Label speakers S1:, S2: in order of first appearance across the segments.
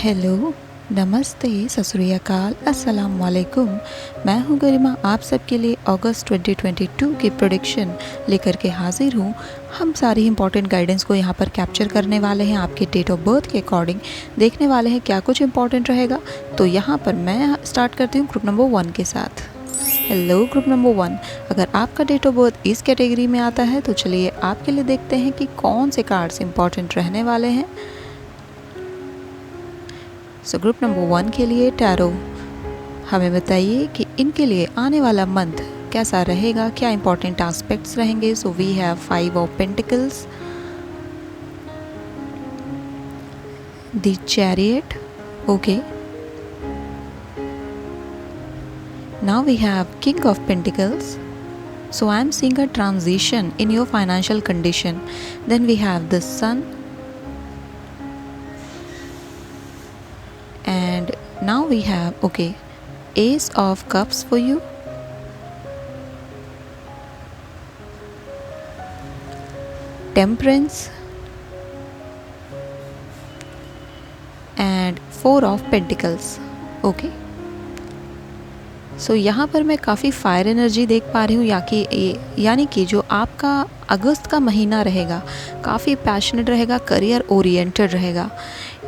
S1: Hello, नमस्ते, सत श्री अकाल, अस्सलाम वालेकुम। मैं हूँ गरिमा, आप सबके लिए अगस्त 2022 की प्रेडिक्शन लेकर के हाजिर हूँ। हम सारी इंपॉर्टेंट गाइडेंस को यहाँ पर कैप्चर करने वाले हैं, आपके डेट ऑफ बर्थ के अकॉर्डिंग देखने वाले हैं क्या कुछ इंपॉर्टेंट रहेगा। तो यहाँ पर मैं स्टार्ट करती हूँ ग्रुप नंबर 1 के साथ। हेलो ग्रुप नंबर 1, अगर आपका डेट ऑफ बर्थ इस कैटेगरी में आता है तो चलिए आपके लिए देखते हैं कि कौन से कार्ड्स इंपॉर्टेंट रहने वाले हैं। सो ग्रुप नंबर 1 के लिए टैरो, हमें बताइए कि इनके लिए आने वाला मंथ कैसा रहेगा, क्या इंपॉर्टेंट एस्पेक्ट्स रहेंगे। So we have 5 of pentacles, the chariot, okay. Now we have king of pentacles. So I am seeing a transition in your financial condition. Then we have the sun. And now we have, okay, ace of cups for you. Temperance. And 4 of pentacles, okay. सो यहाँ पर मैं काफ़ी fire energy देख पा रही हूँ, यानी कि जो आपका अगस्त का महीना रहेगा काफ़ी पैशनेट रहेगा, करियर ओरिएंटेड रहेगा।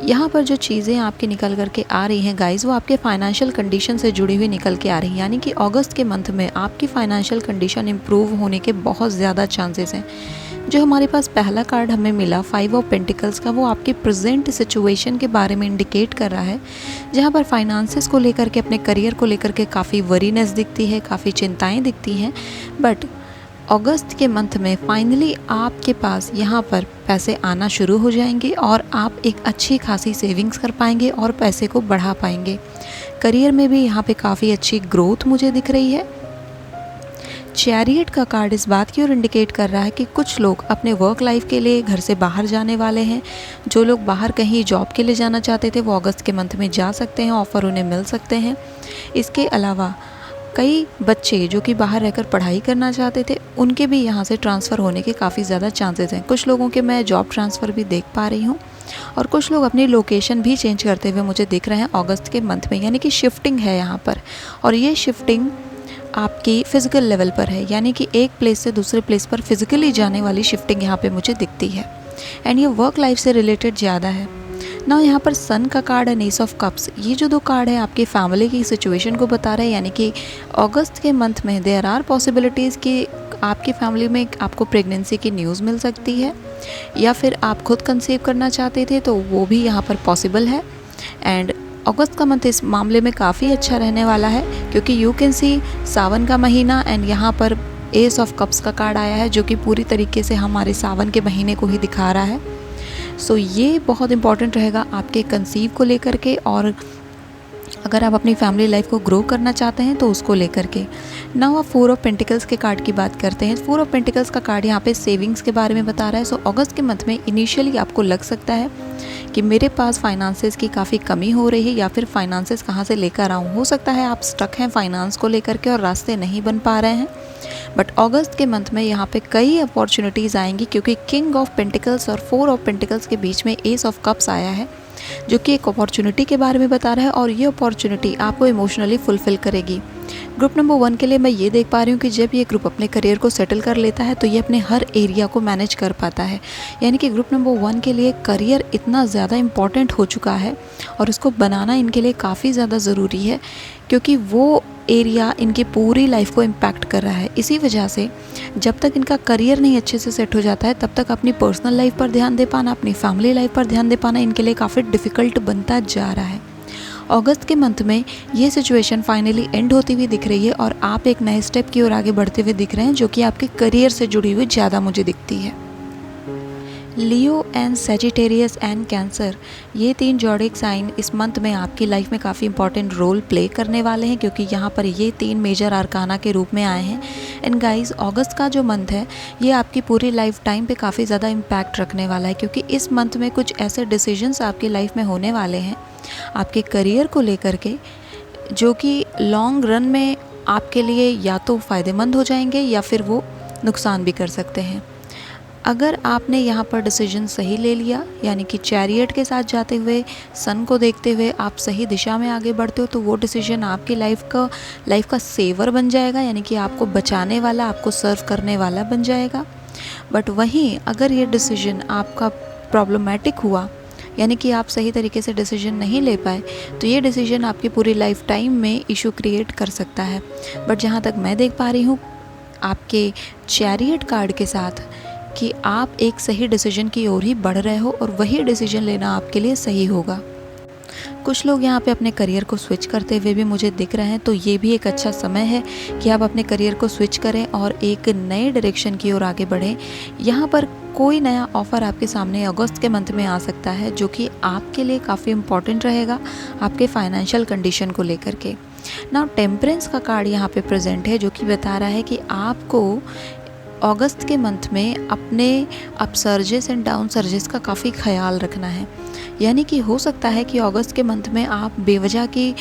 S1: यहाँ पर जो चीज़ें आपके निकल कर के आ रही हैं गाइस, वो आपके फाइनेंशियल कंडीशन से जुड़ी हुई निकल के आ रही हैं, यानी कि अगस्त के मंथ में आपकी फाइनेंशियल कंडीशन इम्प्रूव होने के बहुत ज़्यादा चांसेस हैं। जो हमारे पास पहला कार्ड हमें मिला 5 ऑफ पेंटिकल्स का, वो आपके प्रेजेंट सिचुएशन के बारे में इंडिकेट कर रहा है, जहाँ पर फाइनेंसेस को लेकर के, अपने करियर को लेकर के काफ़ी वरीनेस दिखती है, काफ़ी चिंताएं दिखती हैं। बट अगस्त के मंथ में फाइनली आपके पास यहाँ पर पैसे आना शुरू हो जाएंगे और आप एक अच्छी खासी सेविंग्स कर पाएंगे और पैसे को बढ़ा पाएंगे। करियर में भी यहाँ पे काफ़ी अच्छी ग्रोथ मुझे दिख रही है। चैरियट का कार्ड इस बात की ओर इंडिकेट कर रहा है कि कुछ लोग अपने वर्क लाइफ के लिए घर से बाहर जाने वाले हैं। जो लोग बाहर कहीं जॉब के लिए जाना चाहते थे वो अगस्त के मंथ में जा सकते हैं, ऑफ़र उन्हें मिल सकते हैं। इसके अलावा कई बच्चे जो कि बाहर रहकर पढ़ाई करना चाहते थे, उनके भी यहाँ से ट्रांसफ़र होने के काफ़ी ज़्यादा चांसेस हैं। कुछ लोगों के मैं जॉब ट्रांसफ़र भी देख पा रही हूँ और कुछ लोग अपनी लोकेशन भी चेंज करते हुए मुझे दिख रहे हैं अगस्त के मंथ में, यानी कि शिफ्टिंग है यहाँ पर। और ये शिफ्टिंग आपकी फ़िज़िकल लेवल पर है, यानी कि एक प्लेस से दूसरे प्लेस पर फिज़िकली जाने वाली शिफ्टिंग यहाँ पे मुझे दिखती है। एंड ये वर्क लाइफ से रिलेटेड ज़्यादा है ना। यहाँ पर सन का कार्ड है, एस ऑफ कप्स। ये जो 2 कार्ड है आपकी फैमिली की सिचुएशन को बता रहे हैं, यानी कि अगस्त के मंथ में देयर आर पॉसिबिलिटीज़ कि आपकी फैमिली में आपको प्रेगनेंसी की न्यूज़ मिल सकती है, या फिर आप खुद कंसीव करना चाहते थे तो वो भी यहाँ पर पॉसिबल है। एंड अगस्त का मंथ इस मामले में काफ़ी अच्छा रहने वाला है, क्योंकि यू कैन सी सावन का महीना एंड यहाँ पर एस ऑफ कप्स का कार्ड आया है, जो कि पूरी तरीके से हमारे सावन के महीने को ही दिखा रहा है। सो ये बहुत इंपॉर्टेंट रहेगा आपके कंसीव को लेकर के, और अगर आप अपनी फैमिली लाइफ को ग्रो करना चाहते हैं तो उसको लेकर के। नाउ आप 4 ऑफ पेंटिकल्स के कार्ड की बात करते हैं। 4 ऑफ पेंटिकल्स का कार्ड यहाँ पे सेविंग्स के बारे में बता रहा है। सो अगस्त के मंथ में इनिशियली आपको लग सकता है कि मेरे पास फाइनेंसेस की काफ़ी कमी हो रही है, या फिर फाइनेंसेस कहाँ से लेकर आऊँ। हो सकता है आप स्टक हैं फाइनेंस को लेकर के और रास्ते नहीं बन पा रहे हैं। बट अगस्त के मंथ में यहाँ पे कई अपॉर्चुनिटीज़ आएंगी, क्योंकि किंग ऑफ पेंटिकल्स और 4 ऑफ पेंटिकल्स के बीच में एस ऑफ कप्स आया है, जो कि एक अपॉर्चुनिटी के बारे में बता रहा है, और ये अपॉर्चुनिटी आपको इमोशनली फुलफ़िल करेगी। ग्रुप नंबर 1 के लिए मैं ये देख पा रही हूँ कि जब ये ग्रुप अपने करियर को सेटल कर लेता है तो ये अपने हर एरिया को मैनेज कर पाता है। यानी कि ग्रुप नंबर 1 के लिए करियर इतना ज़्यादा इम्पॉर्टेंट हो चुका है और इसको बनाना इनके लिए काफ़ी ज़्यादा ज़रूरी है, क्योंकि वो एरिया इनकी पूरी लाइफ को इम्पैक्ट कर रहा है। इसी वजह से जब तक इनका करियर नहीं अच्छे से सेट हो जाता है, तब तक अपनी पर्सनल लाइफ पर ध्यान दे पाना, अपनी फैमिली लाइफ पर ध्यान दे पाना इनके लिए काफ़ी डिफ़िकल्ट बनता जा रहा है। अगस्त के मंथ में ये सिचुएशन फाइनली एंड होती हुई दिख रही है और आप एक नए स्टेप की ओर आगे बढ़ते हुए दिख रहे हैं, जो कि आपके करियर से जुड़ी हुई ज़्यादा मुझे दिखती है। लियो एंड सेजिटेरियस एंड कैंसर, ये 3 ज़ोडिएक साइन इस मंथ में आपकी लाइफ में काफ़ी इंपॉर्टेंट रोल प्ले करने वाले हैं, क्योंकि यहाँ पर ये 3 मेजर आर्काना के रूप में आए हैं। एंड गाइस, अगस्त का जो मंथ है ये आपकी पूरी लाइफ टाइम पे काफ़ी ज़्यादा इम्पैक्ट रखने वाला है, क्योंकि इस मंथ में कुछ ऐसे डिसीजंस आपकी लाइफ में होने वाले हैं आपके करियर को लेकर के, जो कि लॉन्ग रन में आपके लिए या तो फ़ायदेमंद हो जाएंगे या फिर वो नुकसान भी कर सकते हैं। अगर आपने यहाँ पर डिसीजन सही ले लिया, यानी कि चैरियट के साथ जाते हुए, सन को देखते हुए आप सही दिशा में आगे बढ़ते हो, तो वो डिसीजन आपकी लाइफ का सेवर बन जाएगा, यानी कि आपको बचाने वाला, आपको सर्व करने वाला बन जाएगा। बट वहीं अगर ये डिसीजन आपका प्रॉब्लमेटिक हुआ, यानी कि आप सही तरीके से डिसीजन नहीं ले पाए, तो ये डिसीजन आपकी पूरी लाइफ टाइम में इशू क्रिएट कर सकता है। बट जहाँ तक मैं देख पा रही हूँ आपके चैरियट कार्ड के साथ कि आप एक सही डिसीजन की ओर ही बढ़ रहे हो और वही डिसीजन लेना आपके लिए सही होगा। कुछ लोग यहाँ पे अपने करियर को स्विच करते हुए भी मुझे दिख रहे हैं, तो ये भी एक अच्छा समय है कि आप अपने करियर को स्विच करें और एक नए डायरेक्शन की ओर आगे बढ़ें। यहाँ पर कोई नया ऑफ़र आपके सामने अगस्त के मंथ में आ सकता है, जो कि आपके लिए काफ़ी इम्पॉर्टेंट रहेगा आपके फाइनेंशियल कंडीशन को लेकर के। नाउ टेम्परेंस का कार्ड यहाँ पे प्रेजेंट है, जो कि बता रहा है कि आपको अगस्त के मंथ में अपने अपसर्जेस एंड डाउन सर्जेस का काफ़ी ख्याल रखना है। यानी कि हो सकता है कि अगस्त के मंथ में आप बेवजह की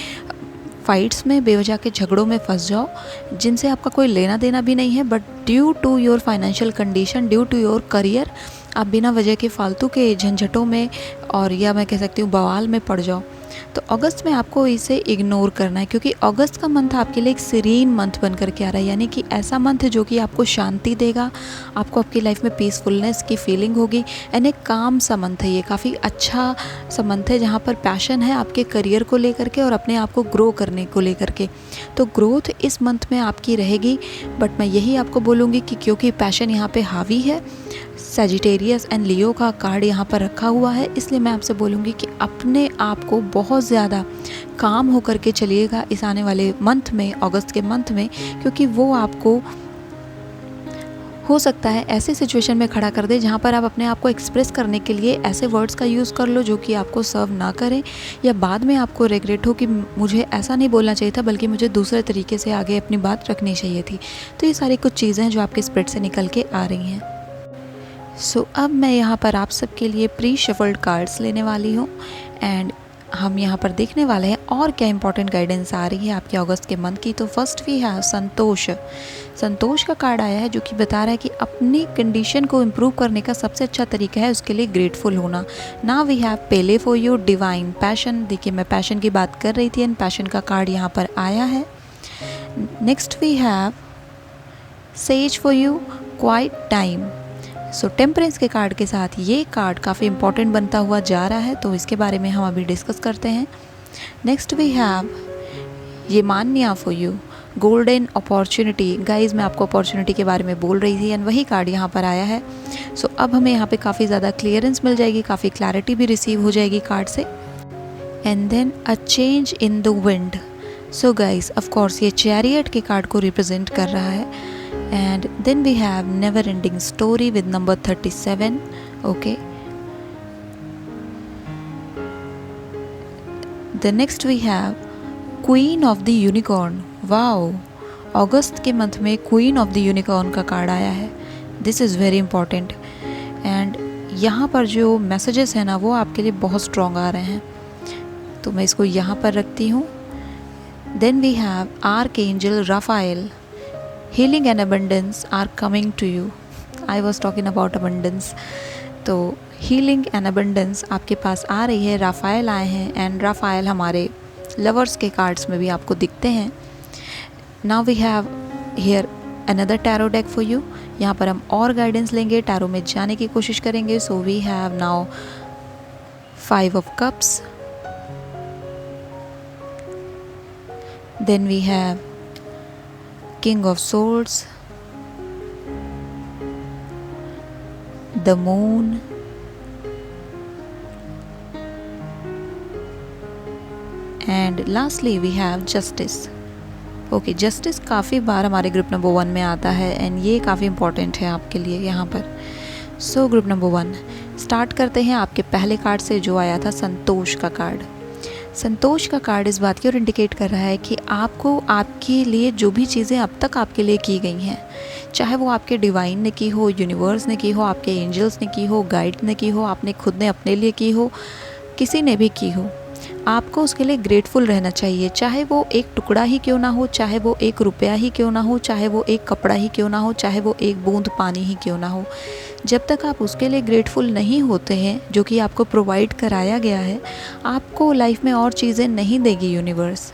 S1: फाइट्स में, बेवजह के झगड़ों में फंस जाओ, जिनसे आपका कोई लेना देना भी नहीं है, but due to your financial condition, due to your career, आप बिना वजह के फालतू के झंझटों में और या मैं कह सकती हूँ बवाल में पड़ जाओ। तो अगस्त में आपको इसे इग्नोर करना है, क्योंकि अगस्त का मंथ आपके लिए एक सीरीन मंथ बन करके आ रहा है, यानी कि ऐसा मंथ है जो कि आपको शांति देगा, आपको आपकी लाइफ में पीसफुलनेस की फीलिंग होगी। एंड एक काम सा मंथ है, ये काफ़ी अच्छा सा मंथ है जहाँ पर पैशन है आपके करियर को लेकर के और अपने आप को ग्रो करने को लेकर के। तो ग्रोथ इस मंथ में आपकी रहेगी, बट मैं यही आपको बोलूँगी कि क्योंकि पैशन यहाँ पे हावी है, सजिटेरियस एंड लियो का कार्ड यहाँ पर रखा हुआ है, इसलिए मैं आपसे बोलूँगी कि अपने आप को बहुत ज़्यादा काम होकर के चलिएगा इस आने वाले मंथ में, अगस्त के मंथ में, क्योंकि वो आपको हो सकता है ऐसे सिचुएशन में खड़ा कर दे जहाँ पर आप अपने आप को एक्सप्रेस करने के लिए ऐसे वर्ड्स का यूज़ कर लो जो कि आपको सर्व ना करें, या बाद में आपको रिग्रेट हो कि मुझे ऐसा नहीं बोलना चाहिए था, बल्कि मुझे दूसरे तरीके से आगे अपनी बात रखनी चाहिए थी। तो ये सारी कुछ चीज़ें हैं जो आपके स्प्रिट से निकल के आ रही हैं। सो अब मैं यहाँ पर आप सबके लिए प्री शफल्ड कार्ड्स लेने वाली हूँ एंड हम यहाँ पर देखने वाले हैं और क्या इंपॉर्टेंट गाइडेंस आ रही है आपके अगस्त के मंथ की। तो फर्स्ट वी हैव संतोष। संतोष का कार्ड आया है जो कि बता रहा है कि अपनी कंडीशन को इम्प्रूव करने का सबसे अच्छा तरीका है उसके लिए ग्रेटफुल होना। Now we have Pele for you divine passion. देखिए मैं पैशन की बात कर रही थी एंड पैशन का कार्ड यहाँ पर आया है। Next we have sage for you quiet time. So temperance के कार्ड के साथ ये कार्ड काफ़ी इंपॉर्टेंट बनता हुआ जा रहा है, तो इसके बारे में हम अभी डिस्कस करते हैं। नेक्स्ट वी हैव ये मान्या for you golden opportunity. Guys मैं आपको अपॉर्चुनिटी के बारे में बोल रही थी एंड वही कार्ड यहाँ पर आया है। सो अब हमें यहाँ पे काफ़ी ज़्यादा क्लियरेंस मिल जाएगी, काफ़ी क्लैरिटी भी रिसीव हो जाएगी कार्ड से। And then a change in the wind. So guys of course ये चैरियट के कार्ड को रिप्रेजेंट कर रहा है। And then we have never ending story with number 37. Okay, the next we have queen of the unicorn. wow, अगस्त के month में queen of the unicorn का card आया है। This is very important and यहाँ पर जो मैसेजेस हैं ना वो आपके लिए बहुत स्ट्रॉन्ग आ रहे हैं, तो मैं इसको यहाँ पर रखती हूँ। Then we have archangel Raphael. Healing and abundance are coming to you. I was talking about abundance. तो healing and abundance आपके पास आ रही है। राफाएल आए हैं एंड राफाएल हमारे लवर्स के कार्ड्स में भी आपको दिखते हैं। Now we have here another tarot deck for you. यहाँ पर हम और गाइडेंस लेंगे, टैरो में जाने की कोशिश करेंगे। So we have now 5 of cups. Then we have King of Swords, the Moon, and lastly we have Justice. Okay, justice काफ़ी बार हमारे ग्रुप नंबर 1 में आता है एंड ये काफ़ी इंपॉर्टेंट है आपके लिए यहाँ पर। सो ग्रुप नंबर 1 स्टार्ट करते हैं आपके पहले कार्ड से जो आया था संतोष का कार्ड। संतोष का कार्ड इस बात की ओर इंडिकेट कर रहा है कि आपको आपके लिए जो भी चीज़ें अब तक आपके लिए की गई हैं, चाहे वो आपके डिवाइन ने की हो, यूनिवर्स ने की हो, आपके एंजल्स ने की हो, गाइड ने की हो, आपने खुद ने अपने लिए की हो, किसी ने भी की हो, आपको उसके लिए ग्रेटफुल रहना चाहिए, चाहे वो एक टुकड़ा ही क्यों ना हो, चाहे वो एक रुपया ही क्यों ना हो, चाहे वो एक कपड़ा ही क्यों ना हो, चाहे वो एक बूंद पानी ही क्यों ना हो। जब तक आप उसके लिए ग्रेटफुल नहीं होते हैं जो कि आपको प्रोवाइड कराया गया है, आपको लाइफ में और चीज़ें नहीं देगी यूनिवर्स।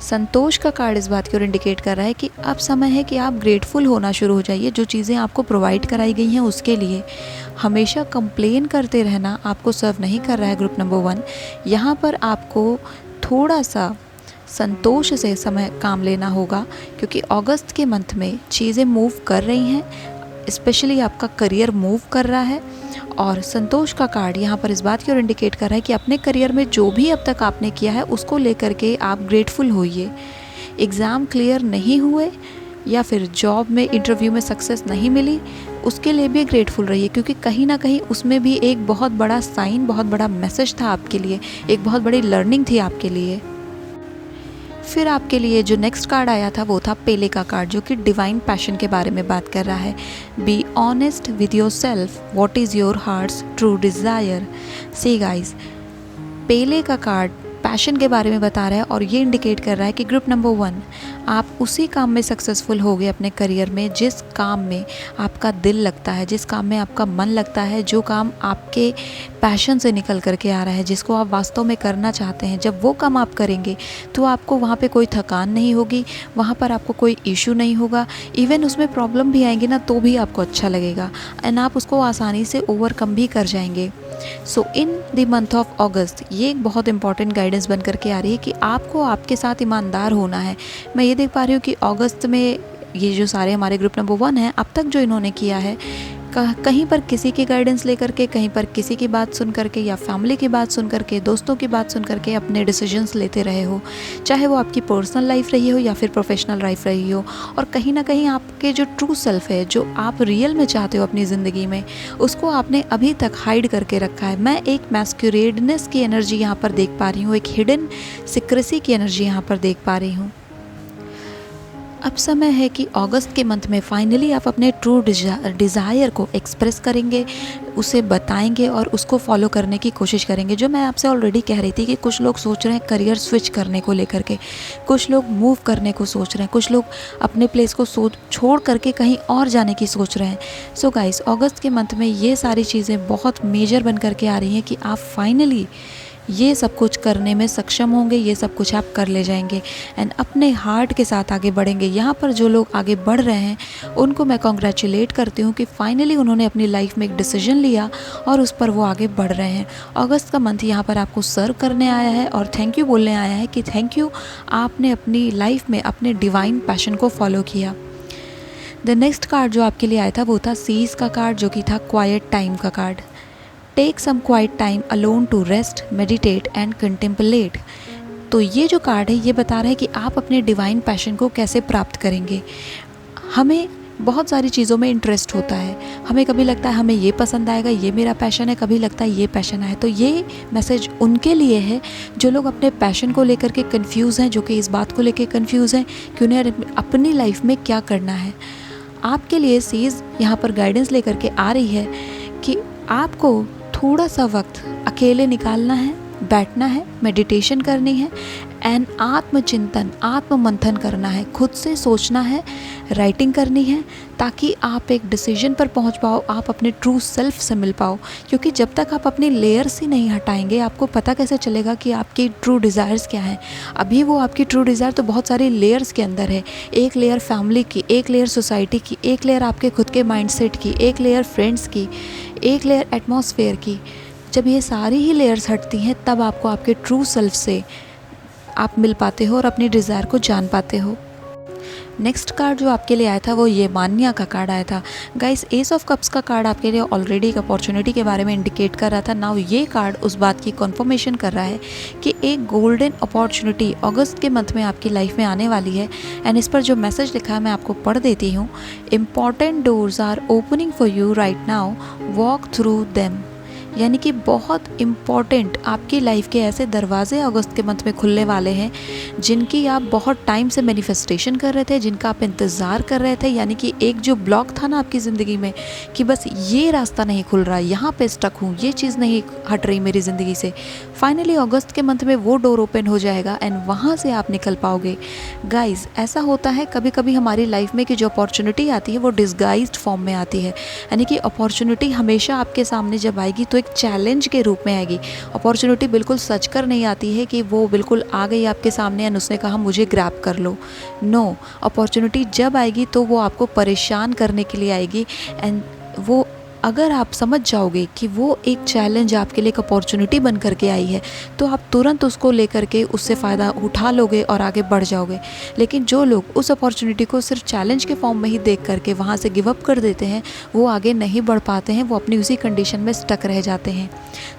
S1: संतोष का कार्ड इस बात की ओर इंडिकेट कर रहा है कि अब समय है कि आप ग्रेटफुल होना शुरू हो जाइए जो चीज़ें आपको प्रोवाइड कराई गई हैं उसके लिए। हमेशा कंप्लेन करते रहना आपको सर्व नहीं कर रहा है ग्रुप नंबर 1। यहाँ पर आपको थोड़ा सा संतोष से समय काम लेना होगा, क्योंकि अगस्त के मंथ में चीज़ें मूव कर रही हैं, स्पेशली आपका करियर मूव कर रहा है। और संतोष का कार्ड यहाँ पर इस बात की ओर इंडिकेट कर रहा है कि अपने करियर में जो भी अब तक आपने किया है उसको लेकर के आप ग्रेटफुल होइए। एग्ज़ाम क्लियर नहीं हुए या फिर जॉब में इंटरव्यू में सक्सेस नहीं मिली, उसके लिए भी ग्रेटफुल रहिए, क्योंकि कहीं ना कहीं उसमें भी एक बहुत बड़ा साइन, बहुत बड़ा मैसेज था आपके लिए, एक बहुत बड़ी लर्निंग थी आपके लिए। फिर आपके लिए जो नेक्स्ट कार्ड आया था वो था पेले का कार्ड, जो कि डिवाइन पैशन के बारे में बात कर रहा है। Be honest with your self, what is your heart's true desire. See guys, पेले का कार्ड पैशन के बारे में बता रहा है और ये इंडिकेट कर रहा है कि ग्रुप नंबर 1 आप उसी काम में सक्सेसफुल हो गए अपने करियर में जिस काम में आपका दिल लगता है, जिस काम में आपका मन लगता है, जो काम आपके पैशन से निकल करके आ रहा है, जिसको आप वास्तव में करना चाहते हैं। जब वो काम आप करेंगे तो आपको वहाँ पे कोई थकान नहीं होगी, वहाँ पर आपको कोई इशू नहीं होगा। इवन उसमें प्रॉब्लम भी आएंगी ना तो भी आपको अच्छा लगेगा एंड आप उसको आसानी से ओवरकम भी कर जाएंगे। So in the month of August ये एक बहुत इंपॉर्टेंट गाइडेंस बन करके आ रही है कि आपको आपके साथ ईमानदार होना है। मैं ये देख पा रही हूँ कि अगस्त में ये जो सारे हमारे ग्रुप नंबर 1 हैं अब तक जो इन्होंने किया है, कहीं पर किसी की गाइडेंस लेकर के, कहीं पर किसी की बात सुन करके या फैमिली की बात सुन करके, दोस्तों की बात सुन करके अपने डिसीजंस लेते रहे हो, चाहे वो आपकी पर्सनल लाइफ रही हो या फिर प्रोफेशनल लाइफ रही हो। और कहीं ना कहीं आपके जो ट्रू सेल्फ है, जो आप रियल में चाहते हो अपनी ज़िंदगी में, उसको आपने अभी तक हाइड करके रखा है। मैं एक मैस्कुरेडनेस की एनर्जी यहाँ पर देख पा रही हूँ, एक हिडन सीक्रेसी की एनर्जी यहाँ पर देख पा रही हूँ। अब समय है कि अगस्त के मंथ में फाइनली आप अपने ट्रू डिज़ायर को एक्सप्रेस करेंगे, उसे बताएंगे और उसको फॉलो करने की कोशिश करेंगे। जो मैं आपसे ऑलरेडी कह रही थी कि कुछ लोग सोच रहे हैं करियर स्विच करने को लेकर के, कुछ लोग मूव करने को सोच रहे हैं, कुछ लोग अपने प्लेस को छोड़ करके कहीं और जाने की सोच रहे हैं। सो गाइस, अगस्त के मंथ में ये सारी चीज़ें बहुत मेजर बन करके आ रही हैं कि आप फाइनली ये सब कुछ करने में सक्षम होंगे, ये सब कुछ आप कर ले जाएंगे एंड अपने हार्ट के साथ आगे बढ़ेंगे। यहाँ पर जो लोग आगे बढ़ रहे हैं उनको मैं कॉन्ग्रेचुलेट करती हूँ कि फाइनली उन्होंने अपनी लाइफ में एक डिसीजन लिया और उस पर वो आगे बढ़ रहे हैं। अगस्त का मंथ यहाँ पर आपको सर्व करने आया है और थैंक यू बोलने आया है कि थैंक यू, आपने अपनी लाइफ में अपने डिवाइन पैशन को फॉलो किया। द नेक्स्ट कार्ड जो आपके लिए आया था वो था सीज का कार्ड, जो कि था क्वाइट टाइम का card. Take some quiet time alone to rest, meditate and contemplate. तो ये जो कार्ड है ये बता रहा है कि आप अपने डिवाइन पैशन को कैसे प्राप्त करेंगे। हमें बहुत सारी चीज़ों में इंटरेस्ट होता है, हमें कभी लगता है हमें ये पसंद आएगा, ये मेरा पैशन है, कभी लगता है ये पैशन है। तो ये मैसेज उनके लिए है जो लोग अपने पैशन को लेकर के कंफ्यूज हैं, जो कि इस बात को लेकर कंफ्यूज हैं कि उन्हें अपनी लाइफ में क्या करना है। आपके लिए सीज यहाँ पर गाइडेंस लेकर के आ रही है कि आपको थोड़ा सा वक्त अकेले निकालना है, बैठना है, मेडिटेशन करनी है एंड आत्मचिंतन, आत्ममंथन करना है, खुद से सोचना है, राइटिंग करनी है, ताकि आप एक डिसीजन पर पहुंच पाओ, आप अपने ट्रू सेल्फ से मिल पाओ। क्योंकि जब तक आप अपनी लेयर्स ही नहीं हटाएंगे आपको पता कैसे चलेगा कि आपकी ट्रू डिज़ायर्स क्या हैं। अभी वो आपकी ट्रू डिज़ायर तो बहुत सारी लेयर्स के अंदर है, एक लेयर फैमिली की, एक लेयर सोसाइटी की, एक लेयर आपके खुद के माइंडसेट की, एक लेयर फ्रेंड्स की, एक लेयर एटमॉस्फेयर की। जब ये सारी ही लेयर्स हटती हैं तब आपको आपके ट्रू सेल्फ से आप मिल पाते हो और अपनी डिज़ायर को जान पाते हो। नेक्स्ट कार्ड जो आपके लिए आया था वो ये मान्या का कार्ड आया था। गाइस, एस ऑफ कप्स का कार्ड आपके लिए ऑलरेडी एक अपॉर्चुनिटी के बारे में इंडिकेट कर रहा था। नाउ ये कार्ड उस बात की कन्फर्मेशन कर रहा है कि एक गोल्डन अपॉर्चुनिटी अगस्त के मंथ में आपकी लाइफ में आने वाली है एंड इस पर जो मैसेज लिखा है मैं आपको पढ़ देती हूँ। Important doors are opening for you right now, walk through them. यानी कि बहुत इम्पॉर्टेंट आपकी लाइफ के ऐसे दरवाजे अगस्त के मंथ में खुलने वाले हैं जिनकी आप बहुत टाइम से मैनिफेस्टेशन कर रहे थे, जिनका आप इंतज़ार कर रहे थे। यानी कि एक जो ब्लॉक था ना आपकी ज़िंदगी में कि बस ये रास्ता नहीं खुल रहा, यहाँ पे स्टक हूँ, ये चीज़ नहीं हट रही मेरी ज़िंदगी से, फाइनली अगस्त के मंथ में वो डोर ओपन हो जाएगा एंड वहाँ से आप निकल पाओगे। गाइज़, ऐसा होता है कभी कभी हमारी लाइफ में कि जो अपॉर्चुनिटी आती है वो डिस्गाइज्ड फॉर्म में आती है। यानी कि अपॉर्चुनिटी हमेशा आपके सामने जब आएगी तो एक चैलेंज के रूप में आएगी। अपॉर्चुनिटी बिल्कुल सच कर नहीं आती है कि वो बिल्कुल आ गई आपके सामने एंड उसने कहा मुझे ग्रैब कर लो। नो, अपॉर्चुनिटी जब आएगी तो वो आपको परेशान करने के लिए आएगी एंड वो अगर आप समझ जाओगे कि वो एक चैलेंज आपके लिए एक अपॉर्चुनिटी बन करके आई है तो आप तुरंत उसको लेकर के उससे फ़ायदा उठा लोगे और आगे बढ़ जाओगे। लेकिन जो लोग उस अपॉर्चुनिटी को सिर्फ चैलेंज के फॉर्म में ही देख करके वहाँ से गिव अप कर देते हैं वो आगे नहीं बढ़ पाते हैं, वो अपनी उसी कंडीशन में स्टक रह जाते हैं।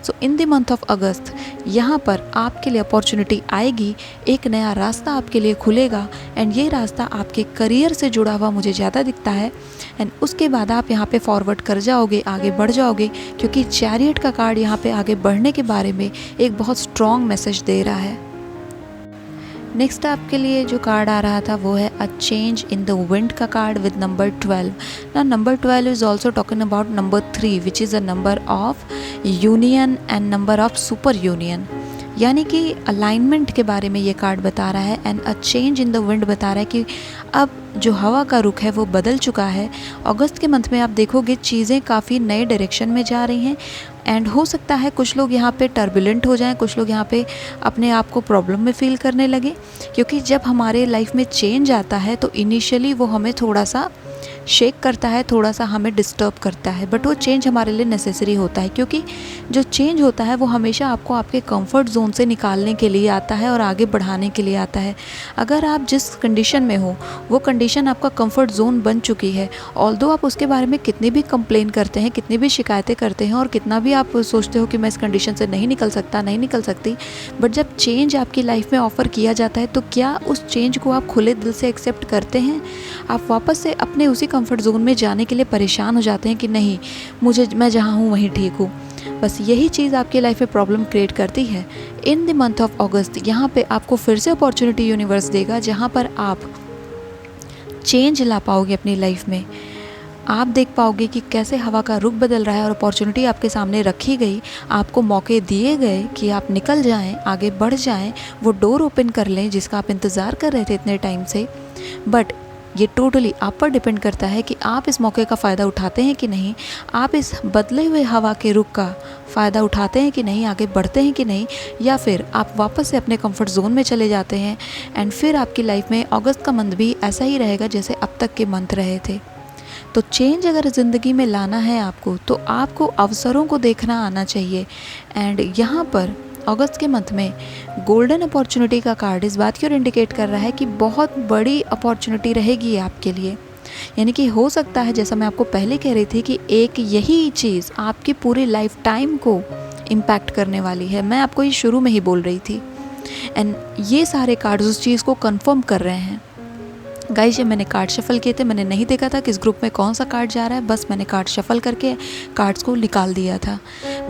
S1: So in the month of August यहाँ पर आपके लिए अपॉर्चुनिटी आएगी, एक नया रास्ता आपके लिए खुलेगा एंड ये रास्ता आपके करियर से जुड़ा हुआ मुझे ज़्यादा दिखता है एंड उसके बाद आप यहाँ पे फॉरवर्ड कर जाओगे, आगे बढ़ जाओगे, क्योंकि चैरियट का कार्ड यहाँ पे आगे बढ़ने के बारे में एक बहुत स्ट्रॉन्ग मैसेज दे रहा है। नेक्स्ट आपके लिए जो कार्ड आ रहा था वो है अ चेंज इन द विंड का कार्ड विद नंबर 12। ना number 12 is also talking about number 3 which is a number of union and number of super union. यानी कि अलाइनमेंट के बारे में ये कार्ड बता रहा है and a change in the wind बता रहा है कि अब जो हवा का रुख है वो बदल चुका है। अगस्त के मंथ में आप देखोगे चीज़ें काफ़ी नए डायरेक्शन में जा रही हैं एंड हो सकता है कुछ लोग यहाँ पे टर्बुलेंट हो जाएं, कुछ लोग यहाँ पे अपने आप को प्रॉब्लम में फ़ील करने लगे, क्योंकि जब हमारे लाइफ में चेंज आता है तो इनिशियली वो हमें थोड़ा सा शेक करता है, थोड़ा सा हमें डिस्टर्ब करता है, बट वो चेंज हमारे लिए नेसेसरी होता है, क्योंकि जो चेंज होता है वो हमेशा आपको आपके कंफर्ट जोन से निकालने के लिए आता है और आगे बढ़ाने के लिए आता है। अगर आप जिस कंडीशन में हो वो कंडीशन आपका कंफर्ट जोन बन चुकी है, ऑल्दो आप उसके बारे में कितनी भी कंप्लेन करते हैं, कितनी भी शिकायतें करते हैं और कितना भी आप सोचते हो कि मैं इस कंडीशन से नहीं निकल सकता, नहीं निकल सकती, बट जब चेंज आपकी लाइफ में ऑफ़र किया जाता है तो क्या उस चेंज को आप खुले दिल से एक्सेप्ट करते हैं? आप वापस से अपने उसी कंफर्ट जोन में जाने के लिए परेशान हो जाते हैं कि नहीं, मैं जहाँ हूँ वहीं ठीक हूँ। बस यही चीज़ आपकी लाइफ में प्रॉब्लम क्रिएट करती है। इन द मंथ ऑफ अगस्त यहाँ पे आपको फिर से अपॉर्चुनिटी यूनिवर्स देगा जहाँ पर आप चेंज ला पाओगे अपनी लाइफ में। आप देख पाओगे कि कैसे हवा का रुख बदल रहा है और अपॉर्चुनिटी आपके सामने रखी गई, आपको मौके दिए गए कि आप निकल जाएं, आगे बढ़ जाएं, वो डोर ओपन कर लें जिसका आप इंतज़ार कर रहे थे इतने टाइम से। बट ये टोटली आप पर डिपेंड करता है कि आप इस मौके का फ़ायदा उठाते हैं कि नहीं, आप इस बदले हुए हवा के रुख का फ़ायदा उठाते हैं कि नहीं, आगे बढ़ते हैं कि नहीं, या फिर आप वापस से अपने कंफर्ट जोन में चले जाते हैं एंड फिर आपकी लाइफ में अगस्त का मंथ भी ऐसा ही रहेगा जैसे अब तक के मंथ रहे थे। तो चेंज अगर ज़िंदगी में लाना है आपको तो आपको अवसरों को देखना आना चाहिए एंड यहाँ पर अगस्त के मंथ में गोल्डन अपॉर्चुनिटी का कार्ड इस बात की ओर इंडिकेट कर रहा है कि बहुत बड़ी अपॉर्चुनिटी रहेगी आपके लिए। यानी कि हो सकता है, जैसा मैं आपको पहले कह रही थी, कि एक यही चीज़ आपकी पूरी लाइफ टाइम को इम्पैक्ट करने वाली है। मैं आपको ये शुरू में ही बोल रही थी एंड ये सारे कार्ड्स उस चीज़ को कंफर्म कर रहे हैं। गाइस, जब मैंने कार्ड शफल किए थे मैंने नहीं देखा था किस ग्रुप में कौन सा कार्ड जा रहा है, बस मैंने कार्ड शफल करके कार्ड्स को निकाल दिया था।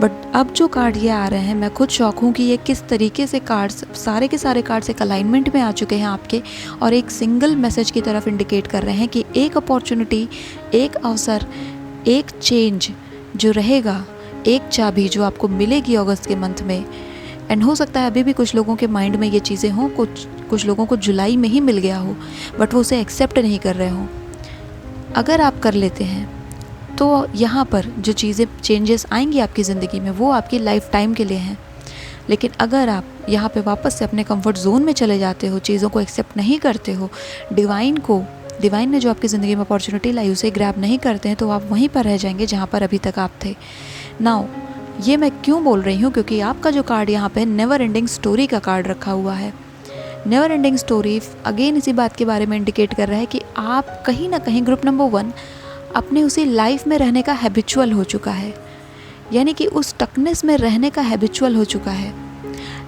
S1: बट अब जो कार्ड ये आ रहे हैं मैं खुद शौक हूँ कि ये किस तरीके से कार्ड्स, सारे के सारे कार्ड्स एक अलाइनमेंट में आ चुके हैं आपके और एक सिंगल मैसेज की तरफ इंडिकेट कर रहे हैं कि एक अपॉर्चुनिटी, एक अवसर, एक चेंज जो रहेगा, एक चाबी जो आपको मिलेगी अगस्त के मंथ में। एंड हो सकता है अभी भी कुछ लोगों के माइंड में ये चीज़ें हों, कुछ लोगों को जुलाई में ही मिल गया हो बट वो उसे एक्सेप्ट नहीं कर रहे हों। अगर आप कर लेते हैं तो यहाँ पर जो चीज़ें चेंजेस आएंगी आपकी ज़िंदगी में वो आपकी लाइफ टाइम के लिए हैं। लेकिन अगर आप यहाँ पे वापस से अपने कंफर्ट जोन में चले जाते हो, चीज़ों को एक्सेप्ट नहीं करते हो, डिवाइन ने जो आपकी ज़िंदगी में अपॉर्चुनिटी लाई उसे ग्रैब नहीं करते हैं, तो आप वहीं पर रह जाएंगे जहाँ पर अभी तक आप थे। नाउ ये मैं क्यों बोल रही हूँ, क्योंकि आपका जो कार्ड यहाँ पे नेवर एंडिंग स्टोरी का कार्ड रखा हुआ है। नेवर एंडिंग स्टोरी अगेन इसी बात के बारे में इंडिकेट कर रहा है कि आप कहीं ना कहीं ग्रुप नंबर 1 अपने उसी लाइफ में रहने का हैबिचुअल हो चुका है, यानी कि उस टकनेस में रहने का हैबिचुअल हो चुका है।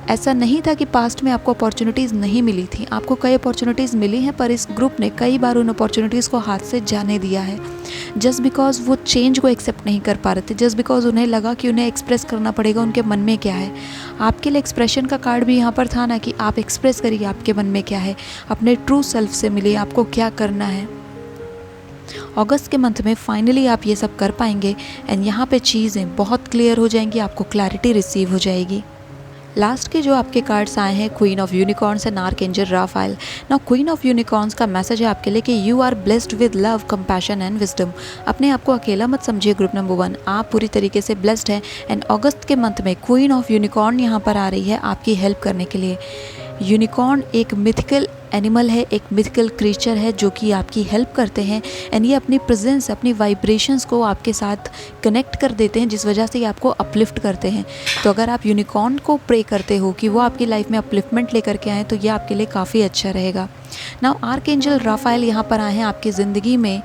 S1: ऐसा नहीं था कि पास्ट में आपको अपॉर्चुनिटीज़ नहीं मिली थी, आपको कई अपॉर्चुनिटीज़ मिली हैं, पर इस ग्रुप ने कई बार उन अपॉर्चुनिटीज़ को हाथ से जाने दिया है जस्ट बिकॉज वो चेंज को एक्सेप्ट नहीं कर पा रहे थे, जस्ट बिकॉज उन्हें लगा कि उन्हें एक्सप्रेस करना पड़ेगा उनके मन में क्या है। आपके लिए एक्सप्रेशन का कार्ड भी यहाँ पर था ना, कि आप एक्सप्रेस करिए आपके मन में क्या है, अपने ट्रू सेल्फ से मिलिए, आपको क्या करना है। अगस्त के मंथ में फाइनली आप ये सब कर पाएंगे एंड यहाँ पे चीज़ें बहुत क्लियर हो जाएंगी, आपको क्लैरिटी रिसीव हो जाएगी। लास्ट के जो आपके कार्ड्स आए हैं, queen of unicorns and archangel Raphael. Now queen of unicorns का मैसेज है आपके लिए कि you are blessed with love, compassion and wisdom. अपने आप को अकेला मत समझिए ग्रुप नंबर 1, आप पूरी तरीके से ब्लेस्ड हैं एंड अगस्त के मंथ में क्वीन ऑफ यूनिकॉर्न यहाँ पर आ रही है आपकी हेल्प करने के लिए। यूनिकॉर्न एक मिथिकल एनिमल है, एक मिथिकल क्रीचर है जो कि आपकी हेल्प करते हैं एंड ये अपनी प्रेजेंस, अपनी वाइब्रेशंस को आपके साथ कनेक्ट कर देते हैं, जिस वजह से ये आपको अपलिफ्ट करते हैं। तो अगर आप यूनिकॉर्न को प्रे करते हो कि वो आपकी लाइफ में अपलिफ्टमेंट लेकर के आएँ, तो ये आपके लिए काफ़ी अच्छा रहेगा। नाउ आर्कएंजल राफेल यहाँ पर आए हैं आपकी ज़िंदगी में,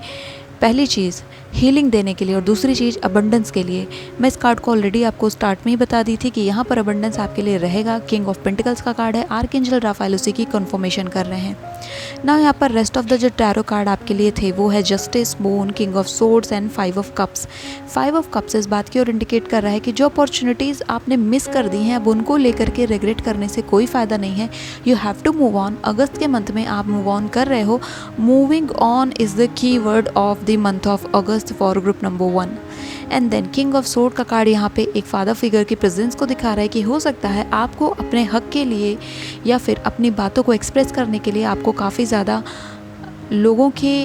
S1: पहली चीज़ हीलिंग देने के लिए और दूसरी चीज़ अबंडेंस के लिए। मैं इस कार्ड को ऑलरेडी आपको स्टार्ट में ही बता दी थी कि यहाँ पर अबंडेंस आपके लिए रहेगा। किंग ऑफ पेंटिकल्स का कार्ड है, आर्कएंजल राफेल उसी की कन्फर्मेशन कर रहे हैं ना। यहाँ पर रेस्ट ऑफ द जो टैरो कार्ड आपके लिए थे वो है justice, moon, king of swords and 5 of cups. 5 of cups इस बात की ओर इंडिकेट कर रहा है कि जो अपॉर्चुनिटीज़ आपने मिस कर दी हैं अब उनको लेकर के रिग्रेट करने से कोई फ़ायदा नहीं है। You have to move on. अगस्त के मंथ में आप मूव ऑन कर रहे हो। Moving on is the key word of the month of August for group number 1। And then king of sword का कार्ड यहाँ पे एक फादर फिगर की प्रेजेंस को दिखा रहा है कि हो सकता है आपको अपने हक के लिए या फिर अपनी बातों को एक्सप्रेस करने के लिए आपको काफ़ी ज़्यादा लोगों के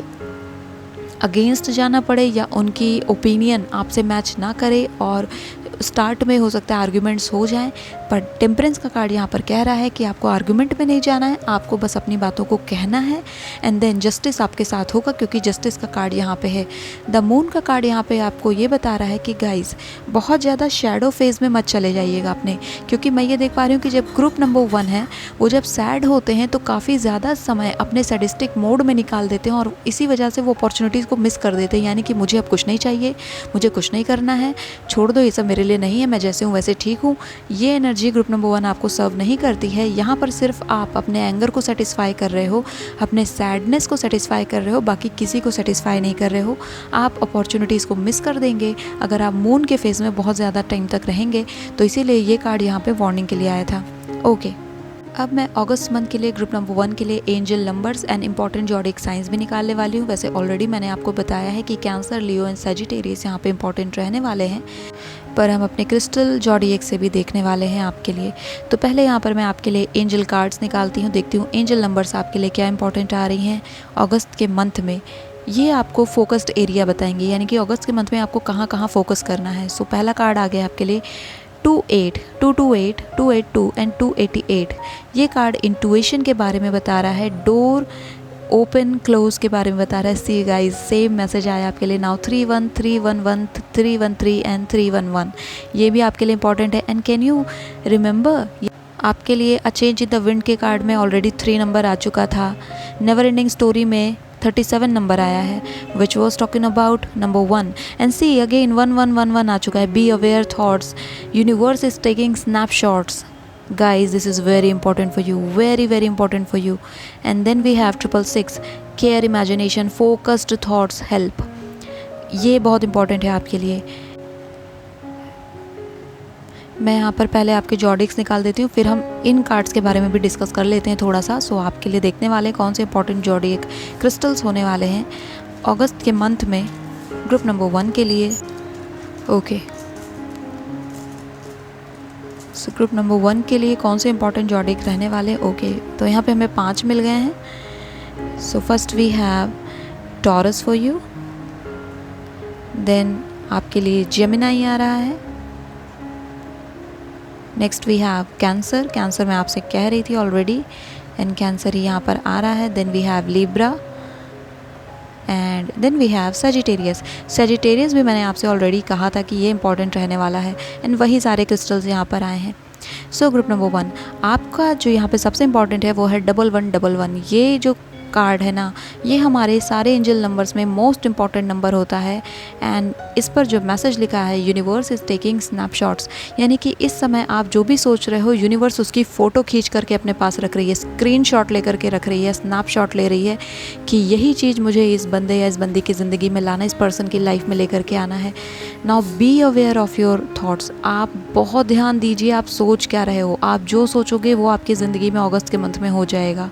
S1: अगेंस्ट जाना पड़े या उनकी ओपिनियन आपसे मैच ना करे और स्टार्ट में हो सकता है आर्ग्यूमेंट्स हो जाएं, पर टेम्परेंस का कार्ड यहाँ पर कह रहा है कि आपको आर्ग्यूमेंट में नहीं जाना है, आपको बस अपनी बातों को कहना है एंड देन जस्टिस आपके साथ होगा, क्योंकि जस्टिस का कार्ड यहाँ पे है। द मून का कार्ड यहाँ पे आपको ये बता रहा है कि गाइस बहुत ज़्यादा शैडो फेज़ में मत चले जाइएगा अपने, क्योंकि मैं ये देख पा रही हूँ कि जब ग्रुप नंबर 1 है वो जब सैड होते हैं तो काफ़ी ज़्यादा समय अपने सैडिस्टिक मोड में निकाल देते हैं और इसी वजह से वो अपॉर्चुनिटीज़ को मिस कर देते हैं, यानी कि मुझे अब कुछ नहीं चाहिए, मुझे कुछ नहीं करना है, छोड़ दो, ये सब मेरे लिए नहीं है, मैं जैसे हूँ वैसे ठीक हूँ। ये एनर्जी ग्रुप नंबर 1 आपको सर्व नहीं करती है। यहाँ पर सिर्फ आप अपने एंगर को सेटिस्फाई कर रहे हो, अपने सैडनेस को सेटिस्फाई कर रहे हो, बाकी किसी को सेटिस्फाई नहीं कर रहे हो। आप अपॉर्चुनिटीज़ को मिस कर देंगे अगर आप मून के फेज़ में बहुत ज़्यादा टाइम तक रहेंगे, तो इसीलिए ये कार्ड यहाँ पे वार्निंग के लिए आया था। ओके, अब मैं अगस्त मंथ के लिए ग्रुप नंबर 1 के लिए angel numbers and important zodiac science भी निकालने वाली हूँ। वैसे ऑलरेडी मैंने आपको बताया है कि कैंसर, लियो एंड सजिटेरियस यहाँ पे इंपॉर्टेंट रहने वाले हैं, पर हम अपने क्रिस्टल जॉडिएक से भी देखने वाले हैं आपके लिए। तो पहले यहाँ पर मैं आपके लिए एंजल कार्ड्स निकालती हूँ, देखती हूँ एंजल नंबर्स आपके लिए क्या इंपॉर्टेंट आ रही हैं अगस्त के मंथ में। ये आपको फोकस्ड एरिया बताएंगे, यानी कि अगस्त के मंथ में आपको कहाँ कहाँ फोकस करना है। सो पहला कार्ड आ गया आपके लिए 28, 228, 282 एंड 288। ये कार्ड इंटुइशन के बारे में बता रहा है, डोर ओपन क्लोज के बारे में बता रहा है। सी गाइज, सेम मैसेज आया आपके लिए। नाउ 31, 311, 313 एंड 311, ये भी आपके लिए इंपॉर्टेंट है। एंड कैन यू रिमेंबर, आपके लिए अ चेंज इन द विंड के कार्ड में ऑलरेडी 3 नंबर आ चुका था। नेवर एंडिंग स्टोरी में 37 नंबर आया है, which was talking about number 1। And see again 1111 आ चुका है। Be aware thoughts, universe is taking snapshots. Guys, this is very important for you, very very important for you. And then we have 666, care, imagination, focused thoughts, help. ये बहुत important है आपके लिए। मैं यहाँ पर पहले आपके जॉडिक्स निकाल देती हूँ, फिर हम इन कार्ड्स के बारे में भी डिस्कस कर लेते हैं थोड़ा सा। सो आपके लिए देखने वाले कौन से इंपॉर्टेंट जॉडिक क्रिस्टल्स होने वाले हैं अगस्त के मंथ में ग्रुप नंबर 1 के लिए। ओके, सो ग्रुप नंबर 1 के लिए कौन से इंपॉर्टेंट जॉडिक रहने वाले। ओके, तो यहाँ पे हमें 5 मिल गए हैं। So first we have Taurus for you, then आपके लिए जेमिनाई आ रहा है। Next we have Cancer, Cancer मैं आपसे कह रही थी ऑलरेडी, एंड कैंसर ही यहाँ पर आ रहा है। Then we have Libra and then we have Sagittarius. Sagittarius भी मैंने आपसे ऑलरेडी कहा था कि ये इंपॉर्टेंट रहने वाला है, एंड वही सारे क्रिस्टल्स यहाँ पर आए हैं। सो ग्रुप नंबर 1 आपका जो यहाँ पे सबसे इंपॉर्टेंट है वो है 1111। ये जो कार्ड है ना, ये हमारे सारे एंजल नंबर्स में मोस्ट इम्पॉर्टेंट नंबर होता है। एंड इस पर जो मैसेज लिखा है, यूनिवर्स इज़ टेकिंग स्नैपशॉट्स, यानी कि इस समय आप जो भी सोच रहे हो यूनिवर्स उसकी फ़ोटो खींच करके अपने पास रख रही है, स्क्रीनशॉट लेकर के रख रही है, स्नैपशॉट ले रही है कि यही चीज़ मुझे इस बंदे या इस बंदी की ज़िंदगी में लाना, इस पर्सन की लाइफ में लेकर के आना है। Now be aware of your thoughts, आप बहुत ध्यान दीजिए आप सोच क्या रहे हो। आप जो सोचोगे वो आपकी ज़िंदगी में अगस्त के मंथ में हो जाएगा।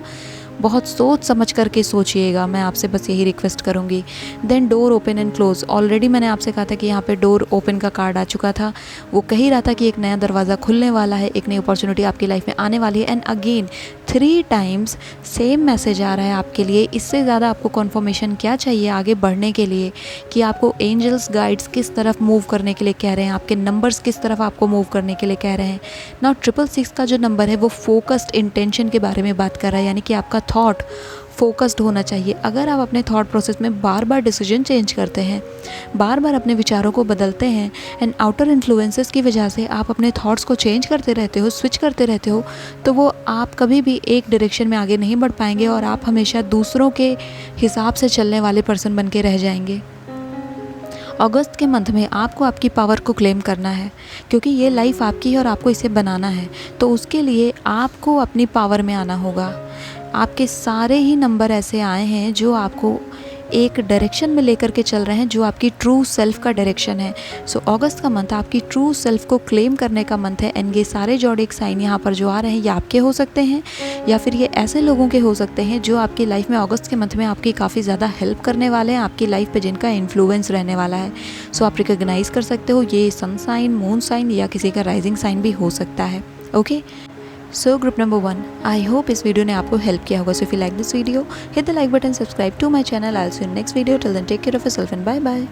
S1: बहुत सोच समझ करके सोचिएगा, मैं आपसे बस यही रिक्वेस्ट करूँगी। Then door open and close, already मैंने आपसे कहा था कि यहाँ पे डोर ओपन का कार्ड आ चुका था, वो कह ही रहा था कि एक नया दरवाज़ा खुलने वाला है, एक नई अपॉर्चुनिटी आपकी लाइफ में आने वाली है। And again 3 times same message आ रहा है आपके लिए। इससे ज़्यादा आपको कन्फर्मेशन क्या चाहिए आगे बढ़ने के लिए, कि आपको एंजल्स गाइड्स किस तरफ मूव करने के लिए कह रहे हैं, आपके नंबर्स किस तरफ आपको मूव करने के लिए कह रहे हैं। नाउ 666 का जो नंबर है वो फोकस्ड इंटेंशन के बारे में बात कर रहा है, यानी कि आपका थॉट फोकस्ड होना चाहिए। अगर आप अपने थॉट प्रोसेस में बार बार डिसीजन चेंज करते हैं, बार बार अपने विचारों को बदलते हैं एंड आउटर इन्फ्लुएंसेस की वजह से आप अपने थॉट्स को चेंज करते रहते हो, स्विच करते रहते हो, तो वो आप कभी भी एक डायरेक्शन में आगे नहीं बढ़ पाएंगे और आप हमेशा दूसरों के हिसाब से चलने वाले पर्सन बन के रह जाएंगे। अगस्त के मंथ में आपको आपकी पावर को क्लेम करना है, क्योंकि ये लाइफ आपकी है और आपको इसे बनाना है। तो उसके लिए आपको अपनी पावर में आना होगा। आपके सारे ही नंबर ऐसे आए हैं जो आपको एक डायरेक्शन में लेकर के चल रहे हैं, जो आपकी ट्रू सेल्फ का डायरेक्शन है। सो अगस्त का मंथ आपकी ट्रू सेल्फ को क्लेम करने का मंथ है। एंड ये सारे जॉडिक साइन यहाँ पर जो आ रहे हैं ये आपके हो सकते हैं, या फिर ये ऐसे लोगों के हो सकते हैं जो आपकी लाइफ में अगस्त के मंथ में आपकी काफ़ी ज़्यादा हेल्प करने वाले हैं, आपकी लाइफ पे जिनका इन्फ्लुएंस रहने वाला है। सो आप रिकॉग्नाइज़ कर सकते हो, ये सन साइन, मून साइन या किसी का राइजिंग साइन भी हो सकता है। Okay, so group number 1, I hope इस वीडियो ने आपको हेल्प किया होगा। So if you like this video, hit the like button, subscribe to my channel. I will see you in next video. Till then take care of yourself and bye bye.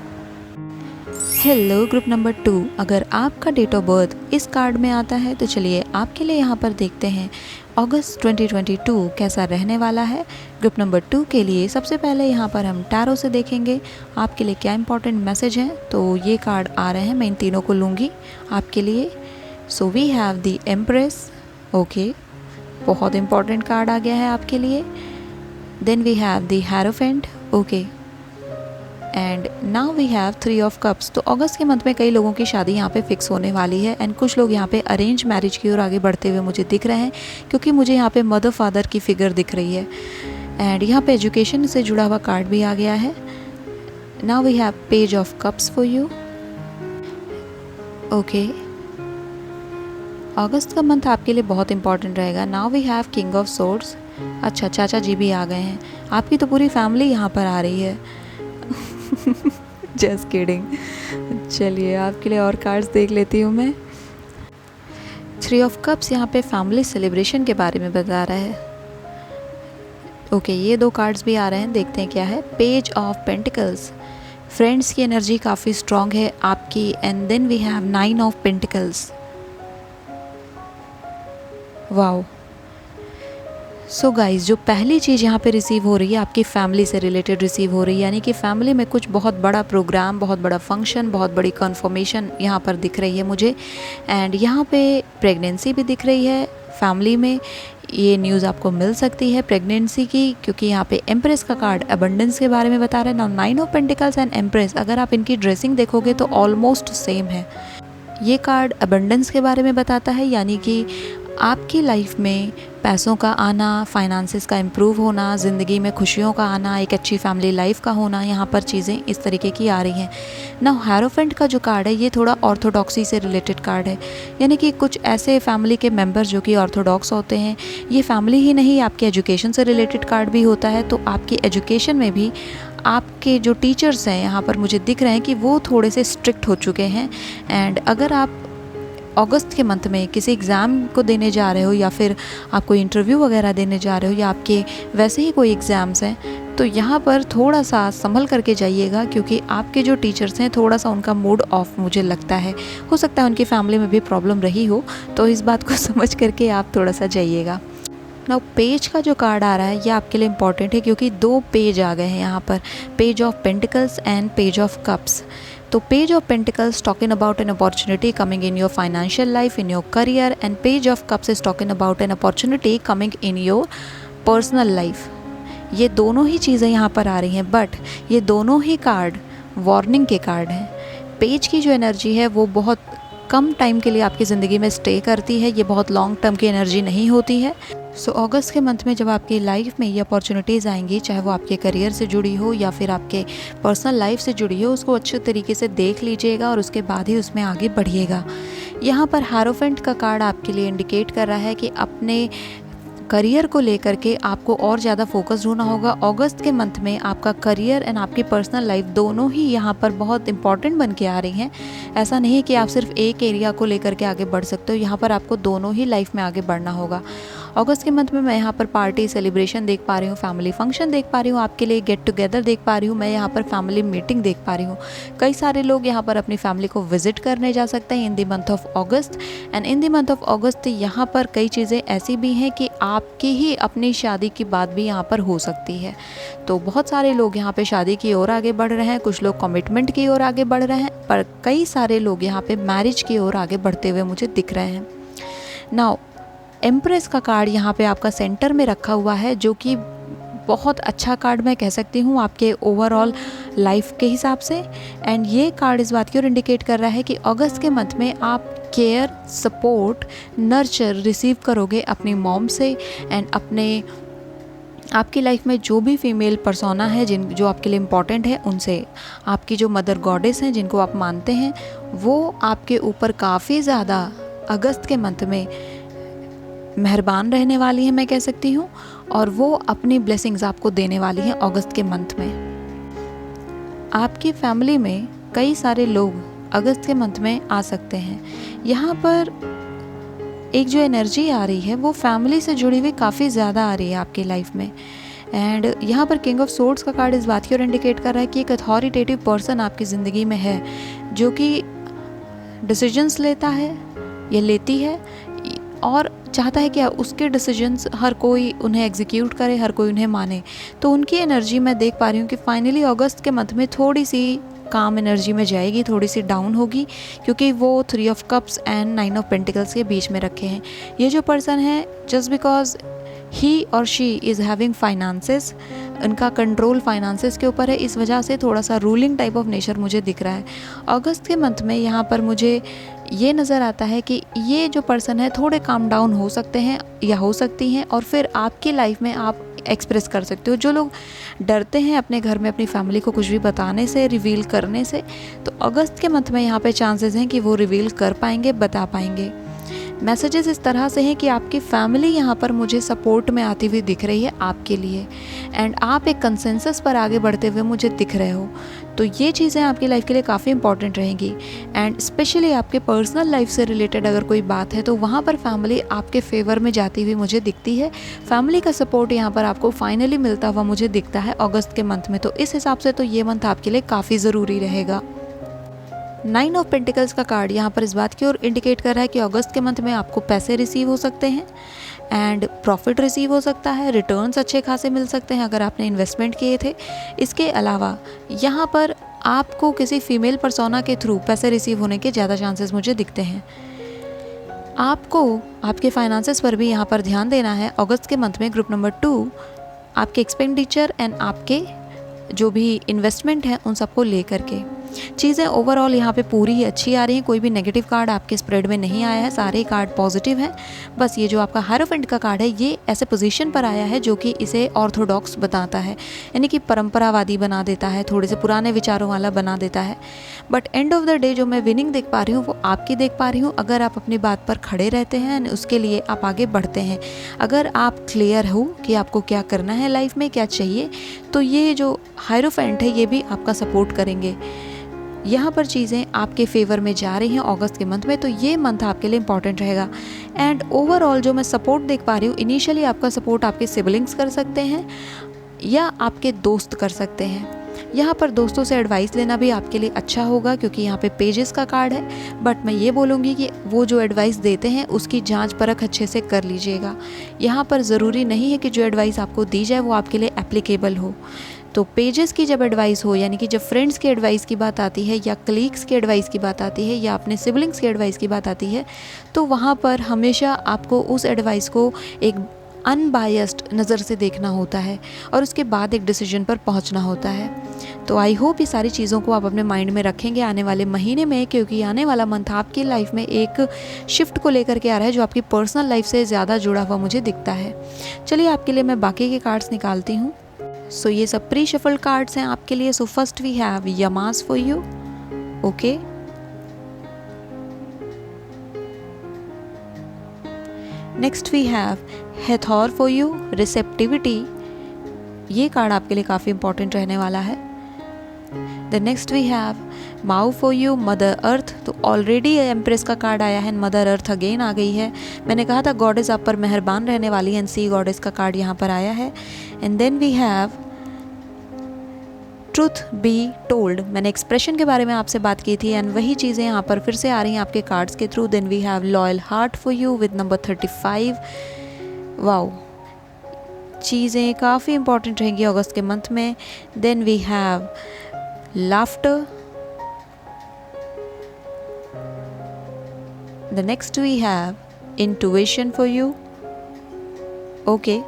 S1: Hello group number 2, अगर आपका date of birth इस card में आता है तो चलिए आपके लिए यहाँ पर देखते हैं अगस्त 2022 कैसा रहने वाला है। ग्रुप नंबर 2 के लिए सबसे पहले यहाँ पर हम टैरो से देखेंगे आपके लिए क्या इंपॉर्टेंट मैसेज हैं। तो ये कार्ड आ रहे हैं, मैं इन तीनों को लूँगी आपके लिए। So we have the empress, okay, बहुत इंपॉर्टेंट कार्ड आ गया है आपके लिए। Then we have the hierophant, okay, and now we have 3 of cups. तो अगस्त के मंथ में कई लोगों की शादी यहाँ पे फिक्स होने वाली है एंड कुछ लोग यहाँ पे अरेंज मैरिज की ओर आगे बढ़ते हुए मुझे दिख रहे हैं, क्योंकि मुझे यहाँ पे मदर फादर की फिगर दिख रही है। एंड यहाँ पे एजुकेशन से जुड़ा हुआ कार्ड भी आ गया है। Now we have page of cups for you, okay. अगस्त का मंथ आपके लिए बहुत इंपॉर्टेंट रहेगा। Now we have king of swords, अच्छा चाचा जी भी आ गए हैं, आपकी तो पूरी फैमिली यहाँ पर आ रही है। Just kidding. चलिए आपके लिए और कार्ड्स देख लेती हूँ मैं। 3 ऑफ कप्स यहाँ पे फैमिली सेलिब्रेशन के बारे में बता रहा है, ओके। ये 2 कार्ड्स भी आ रहे हैं, देखते हैं क्या है। पेज ऑफ पेंटिकल्स, फ्रेंड्स की एनर्जी काफ़ी स्ट्रॉन्ग है आपकी। And then we have 9 of pentacles, wow. So guys, जो पहली चीज़ यहाँ पे रिसीव हो रही है आपकी फैमिली से रिलेटेड रिसीव हो रही है, यानी कि फैमिली में कुछ बहुत बड़ा प्रोग्राम, बहुत बड़ा फंक्शन, बहुत बड़ी कन्फर्मेशन यहाँ पर दिख रही है मुझे। एंड यहाँ पे प्रेगनेंसी भी दिख रही है फैमिली में, ये न्यूज़ आपको मिल सकती है प्रेगनेंसी की, क्योंकि यहाँ पे एम्प्रेस का कार्ड अबंडेंस के बारे में बता रहा है। Now 9 of pentacles and empress, अगर आप इनकी ड्रेसिंग देखोगे तो ऑलमोस्ट सेम है। ये कार्ड अबंडेंस के बारे में बताता है, यानी कि आपकी लाइफ में पैसों का आना, फाइनेंसेस का इम्प्रूव होना, ज़िंदगी में खुशियों का आना, एक अच्छी फैमिली लाइफ का होना, यहाँ पर चीज़ें इस तरीके की आ रही हैं। नाउ हेरोफेंट का जो कार्ड है ये थोड़ा ऑर्थोडॉक्सी से रिलेटेड कार्ड है, यानी कि कुछ ऐसे फैमिली के मेंबर जो कि ऑर्थोडॉक्स होते हैं। ये फैमिली ही नहीं, आपके एजुकेशन से रिलेटेड कार्ड भी होता है। तो आपकी एजुकेशन में भी आपके जो टीचर्स हैं यहाँ पर मुझे दिख रहे हैं कि वो थोड़े से स्ट्रिक्ट हो चुके हैं। एंड अगर आप अगस्त के मंथ में किसी एग्ज़ाम को देने जा रहे हो, या फिर आप कोई इंटरव्यू वगैरह देने जा रहे हो, या आपके वैसे ही कोई एग्ज़ाम्स हैं, तो यहाँ पर थोड़ा सा संभल करके जाइएगा, क्योंकि आपके जो टीचर्स हैं थोड़ा सा उनका मूड ऑफ मुझे लगता है। हो सकता है उनकी फैमिली में भी प्रॉब्लम रही हो, तो इस बात को समझ करके आप थोड़ा सा जाइएगा। नाउ पेज का जो कार्ड आ रहा है ये आपके लिए इम्पॉर्टेंट है, क्योंकि 2 पेज आ गए हैं यहाँ पर, page of pentacles and page of cups. तो page of pentacles talking about an opportunity coming in your financial life, in your career, and page of cups is talking about an opportunity coming in your personal life. ये दोनों ही चीज़ें यहाँ पर आ रही हैं, but ये दोनों ही कार्ड वार्निंग के कार्ड हैं। पेज की जो एनर्जी है वो बहुत कम टाइम के लिए आपकी ज़िंदगी में स्टे करती है, ये बहुत लॉन्ग टर्म की एनर्जी नहीं होती है। सो अगस्त के मंथ में जब आपकी लाइफ में ये अपॉर्चुनिटीज़ आएंगी, चाहे वो आपके करियर से जुड़ी हो या फिर आपके पर्सनल लाइफ से जुड़ी हो, उसको अच्छे तरीके से देख लीजिएगा और उसके बाद ही उसमें आगे बढ़िएगा। यहाँ पर हारोफेंट का कार्ड आपके लिए इंडिकेट कर रहा है कि अपने करियर को लेकर के आपको और ज़्यादा फोकस्ड होना होगा। अगस्त के मंथ में आपका करियर एंड आपकी पर्सनल लाइफ दोनों ही यहाँ पर बहुत इंपॉर्टेंट बन के आ रही हैं। ऐसा नहीं है कि आप सिर्फ एक एरिया को लेकर के आगे बढ़ सकते हो, यहाँ पर आपको दोनों ही लाइफ में आगे बढ़ना होगा। अगस्त के मंथ में मैं यहाँ पर पार्टी सेलिब्रेशन देख पा रही हूँ, फैमिली फंक्शन देख पा रही हूँ, आपके लिए गेट टुगेदर देख पा रही हूँ, मैं यहाँ पर फैमिली मीटिंग देख पा रही हूँ। कई सारे लोग यहाँ पर अपनी फैमिली को विजिट करने जा सकते हैं इन the month of August. And in the month of August यहाँ पर कई चीज़ें ऐसी भी हैं कि आपकी ही अपनी शादी की बात भी यहाँ पर हो सकती है। तो बहुत सारे लोग यहाँ पे शादी की ओर आगे बढ़ रहे हैं, कुछ लोग कमिटमेंट की ओर आगे बढ़ रहे हैं, पर कई सारे लोग यहाँ पे मैरिज की ओर आगे बढ़ते हुए मुझे दिख रहे हैं। नाउ एम्प्रेस का कार्ड यहाँ पे आपका सेंटर में रखा हुआ है, जो कि बहुत अच्छा कार्ड मैं कह सकती हूँ आपके ओवरऑल लाइफ के हिसाब से। एंड ये कार्ड इस बात की ओर इंडिकेट कर रहा है कि अगस्त के मंथ में आप केयर, सपोर्ट, नर्चर रिसीव करोगे अपनी मॉम से एंड अपने आपकी लाइफ में जो भी फीमेल पर्सोना है जो आपके लिए इम्पॉर्टेंट है उनसे। आपकी जो मदर गॉडेस हैं जिनको आप मानते हैं, वो आपके ऊपर काफ़ी ज़्यादा अगस्त के मंथ में मेहरबान रहने वाली है मैं कह सकती हूँ, और वो अपनी ब्लेसिंग्स आपको देने वाली हैं अगस्त के मंथ में। आपकी फैमिली में कई सारे लोग अगस्त के मंथ में आ सकते हैं। यहाँ पर एक जो एनर्जी आ रही है वो फैमिली से जुड़ी हुई काफ़ी ज़्यादा आ रही है आपकी लाइफ में। एंड यहाँ पर किंग ऑफ सोर्ड्स का कार्ड इस बात की ओर इंडिकेट कर रहा है कि एक अथॉरिटेटिव पर्सन आपकी ज़िंदगी में है, जो कि डिसीजंस लेता है या लेती है और चाहता है कि उसके डिसीजंस हर कोई उन्हें एग्जीक्यूट करे, हर कोई उन्हें माने। तो उनकी एनर्जी मैं देख पा रही हूँ कि फाइनली अगस्त के मंथ में थोड़ी सी काम एनर्जी में जाएगी, थोड़ी सी डाउन होगी, क्योंकि वो 3 of cups and 9 of pentacles के बीच में रखे हैं। ये जो पर्सन है, जस्ट बिकॉज ही और शी इज़ हैविंग फाइनेंसेस, उनका कंट्रोल फाइनेंसेस के ऊपर है, इस वजह से थोड़ा सा रूलिंग टाइप ऑफ नेचर मुझे दिख रहा है। अगस्त के मंथ में यहाँ पर मुझे ये नज़र आता है कि ये जो पर्सन है थोड़े काम डाउन हो सकते हैं या हो सकती हैं, और फिर आपकी लाइफ में आप एक्सप्रेस कर सकते हो। जो लोग डरते हैं अपने घर में अपनी फैमिली को कुछ भी बताने से, रिवील करने से, तो अगस्त के मंथ में यहाँ पे चांसेस हैं कि वो रिवील कर पाएंगे, बता पाएंगे। मैसेजेस इस तरह से हैं कि आपकी फैमिली यहाँ पर मुझे सपोर्ट में आती हुई दिख रही है आपके लिए, एंड आप एक कंसेंसस पर आगे बढ़ते हुए मुझे दिख रहे हो। तो ये चीज़ें आपकी लाइफ के लिए काफ़ी इंपॉर्टेंट रहेंगी। एंड स्पेशली आपके पर्सनल लाइफ से रिलेटेड अगर कोई बात है तो वहाँ पर फैमिली आपके फेवर में जाती हुई मुझे दिखती है। फैमिली का सपोर्ट यहाँ पर आपको फाइनली मिलता हुआ मुझे दिखता है अगस्त के मंथ में। तो इस हिसाब से तो ये मंथ आपके लिए काफ़ी ज़रूरी रहेगा। 9 ऑफ पेंटिकल्स का कार्ड यहाँ पर इस बात की ओर इंडिकेट कर रहा है कि अगस्त के मंथ में आपको पैसे रिसीव हो सकते हैं एंड प्रॉफिट रिसीव हो सकता है, रिटर्न्स अच्छे खासे मिल सकते हैं अगर आपने इन्वेस्टमेंट किए थे। इसके अलावा यहाँ पर आपको किसी फीमेल पर्सोना के थ्रू पैसे रिसीव होने के ज़्यादा चांसेस मुझे दिखते हैं। आपको आपके फाइनेंसेस पर भी यहाँ पर ध्यान देना है अगस्त के मंथ में। ग्रुप नंबर 2, आपके एक्सपेंडिचर एंड आपके जो भी इन्वेस्टमेंट हैं उन सबको लेकर के चीज़ें ओवरऑल यहाँ पे पूरी ही अच्छी आ रही हैं। कोई भी नेगेटिव कार्ड आपके स्प्रेड में नहीं आया है, सारे कार्ड पॉजिटिव हैं। बस ये जो आपका हायरोफेंट का कार्ड है ये ऐसे पोजीशन पर आया है जो कि इसे ऑर्थोडॉक्स बताता है, यानी कि परंपरावादी बना देता है, थोड़े से पुराने विचारों वाला बना देता है। But end of the day जो मैं विनिंग देख पा रही हूँ वो आपकी देख पा रही हूँ अगर आप अपनी बात पर खड़े रहते हैं एंड उसके लिए आप आगे बढ़ते हैं। अगर आप क्लियर हो कि आपको क्या करना है लाइफ में, क्या चाहिए, तो ये जो हायरोफेंट है ये भी आपका सपोर्ट करेंगे। यहाँ पर चीज़ें आपके फेवर में जा रही हैं अगस्त के मंथ में, तो ये मंथ आपके लिए इंपॉर्टेंट रहेगा। एंड ओवरऑल जो मैं सपोर्ट देख पा रही हूँ, इनिशियली आपका सपोर्ट आपके सिबलिंग्स कर सकते हैं या आपके दोस्त कर सकते हैं। यहाँ पर दोस्तों से एडवाइस लेना भी आपके लिए अच्छा होगा क्योंकि यहाँ पे पेजेस का कार्ड है। बट मैं ये बोलूँगी कि वो जो एडवाइस देते हैं उसकी जांच परख अच्छे से कर लीजिएगा। यहाँ पर ज़रूरी नहीं है कि जो एडवाइस आपको दी जाए वो आपके लिए एप्लीकेबल हो। तो पेजेस की जब एडवाइस हो, यानी कि जब फ्रेंड्स की एडवाइस की बात आती है या कलीग्स की एडवाइस की बात आती है या अपने सिबलिंग्स की एडवाइस की बात आती है, तो वहाँ पर हमेशा आपको उस एडवाइस को एक अनबायस्ड नज़र से देखना होता है और उसके बाद एक डिसीजन पर पहुंचना होता है। तो आई होप ये सारी चीज़ों को आप अपने माइंड में रखेंगे आने वाले महीने में, क्योंकि आने वाला मंथ आपकी लाइफ में एक शिफ्ट को लेकर के आ रहा है जो आपकी पर्सनल लाइफ से ज़्यादा जुड़ा हुआ मुझे दिखता है। चलिए आपके लिए मैं बाकी के कार्ड्स निकालती हूँ। सो ये सब प्री शफल्ड कार्ड्स हैं आपके लिए। So first we have Yamas for you. Okay, next we have Hathor for you, receptivity. ये कार्ड आपके लिए काफ़ी इंपॉर्टेंट रहने वाला है। The next we have Mawu for you, mother earth. तो ऑलरेडी एम्प्रेस का कार्ड आया है, मदर अर्थ अगेन आ गई है। मैंने कहा था गॉडेस आप पर मेहरबान रहने वाली है, एंड सी गॉडेस का कार्ड यहाँ पर आया है। And then we have truth be told. मैंने एक्सप्रेशन के बारे में आपसे बात की थी एंड वही चीज़ें यहाँ पर फिर से आ रही हैं आपके कार्ड्स के through. Then we have loyal heart for you with number 35। Wow, चीज़ें काफ़ी इंपॉर्टेंट रहेंगी अगस्त के मंथ में। Then we have laughter. The next we have intuition for you. Okay,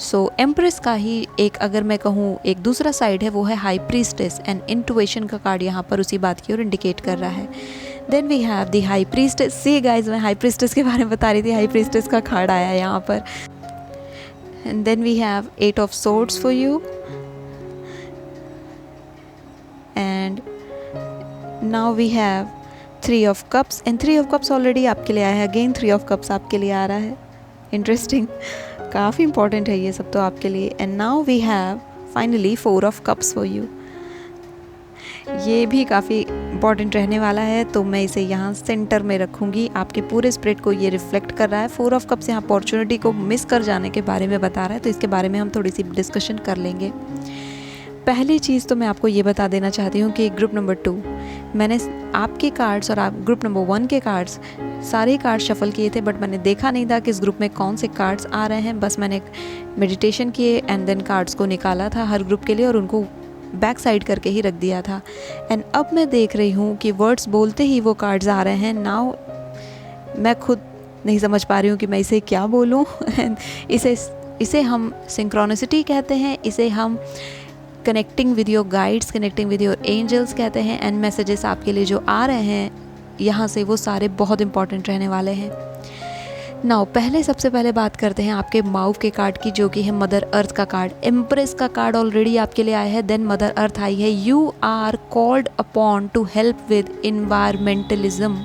S1: so empress का ही एक अगर मैं कहूँ एक दूसरा साइड है वो है हाई प्रीस्टेस, एंड इंटुइशन का कार्ड यहाँ पर उसी बात की ओर इंडिकेट कर रहा है। Then we have the high priestess. See guys, मैं हाई प्रीस्टेस के बारे में बता रही थी, हाई प्रीस्टेस का कार्ड आया है यहाँ पर। And then we have 8 of swords for you. And now we have 3 of cups, and 3 of cups already आपके लिए आया है। अगेन 3 ऑफ कप्स आपके लिए आ रहा है। इंटरेस्टिंग, काफ़ी इंपॉर्टेंट है ये सब तो आपके लिए। And now we have finally 4 of cups for you. ये भी काफ़ी इंपॉर्टेंट रहने वाला है, तो मैं इसे यहाँ सेंटर में रखूँगी। आपके पूरे स्प्रेड को ये रिफ्लेक्ट कर रहा है। 4 ऑफ कप्स यहाँ अपॉर्चुनिटी को मिस कर जाने के बारे में बता रहा है, तो इसके बारे में हम थोड़ी सी डिस्कशन कर लेंगे। पहली चीज़ तो मैं आपको ये बता देना चाहती हूँ कि ग्रुप नंबर 2 मैंने आपके कार्ड्स और आप ग्रुप नंबर 1 के कार्ड्स सारे कार्ड शफल किए थे, बट मैंने देखा नहीं था कि इस ग्रुप में कौन से कार्ड्स आ रहे हैं। बस मैंने मेडिटेशन किए एंड देन कार्ड्स को निकाला था हर ग्रुप के लिए और उनको बैक साइड करके ही रख दिया था। एंड अब मैं देख रही हूँ कि वर्ड्स बोलते ही वो कार्ड्स आ रहे हैं। नाउ मैं खुद नहीं समझ पा रही हूँ कि मैं इसे क्या बोलूँ। इसे हम सिंक्रोनिसिटी कहते हैं, इसे हम connecting with your guides, connecting with your angels कहते हैं। एंड मैसेजेस आपके लिए जो आ रहे हैं यहाँ से वो सारे बहुत इंपॉर्टेंट रहने वाले हैं। नाउ सबसे पहले बात करते हैं आपके माउथ के कार्ड की, जो कि है मदर अर्थ का कार्ड। एम्प्रेस का कार्ड ऑलरेडी आपके लिए आया है, देन मदर अर्थ आई है। You are called upon to help with environmentalism.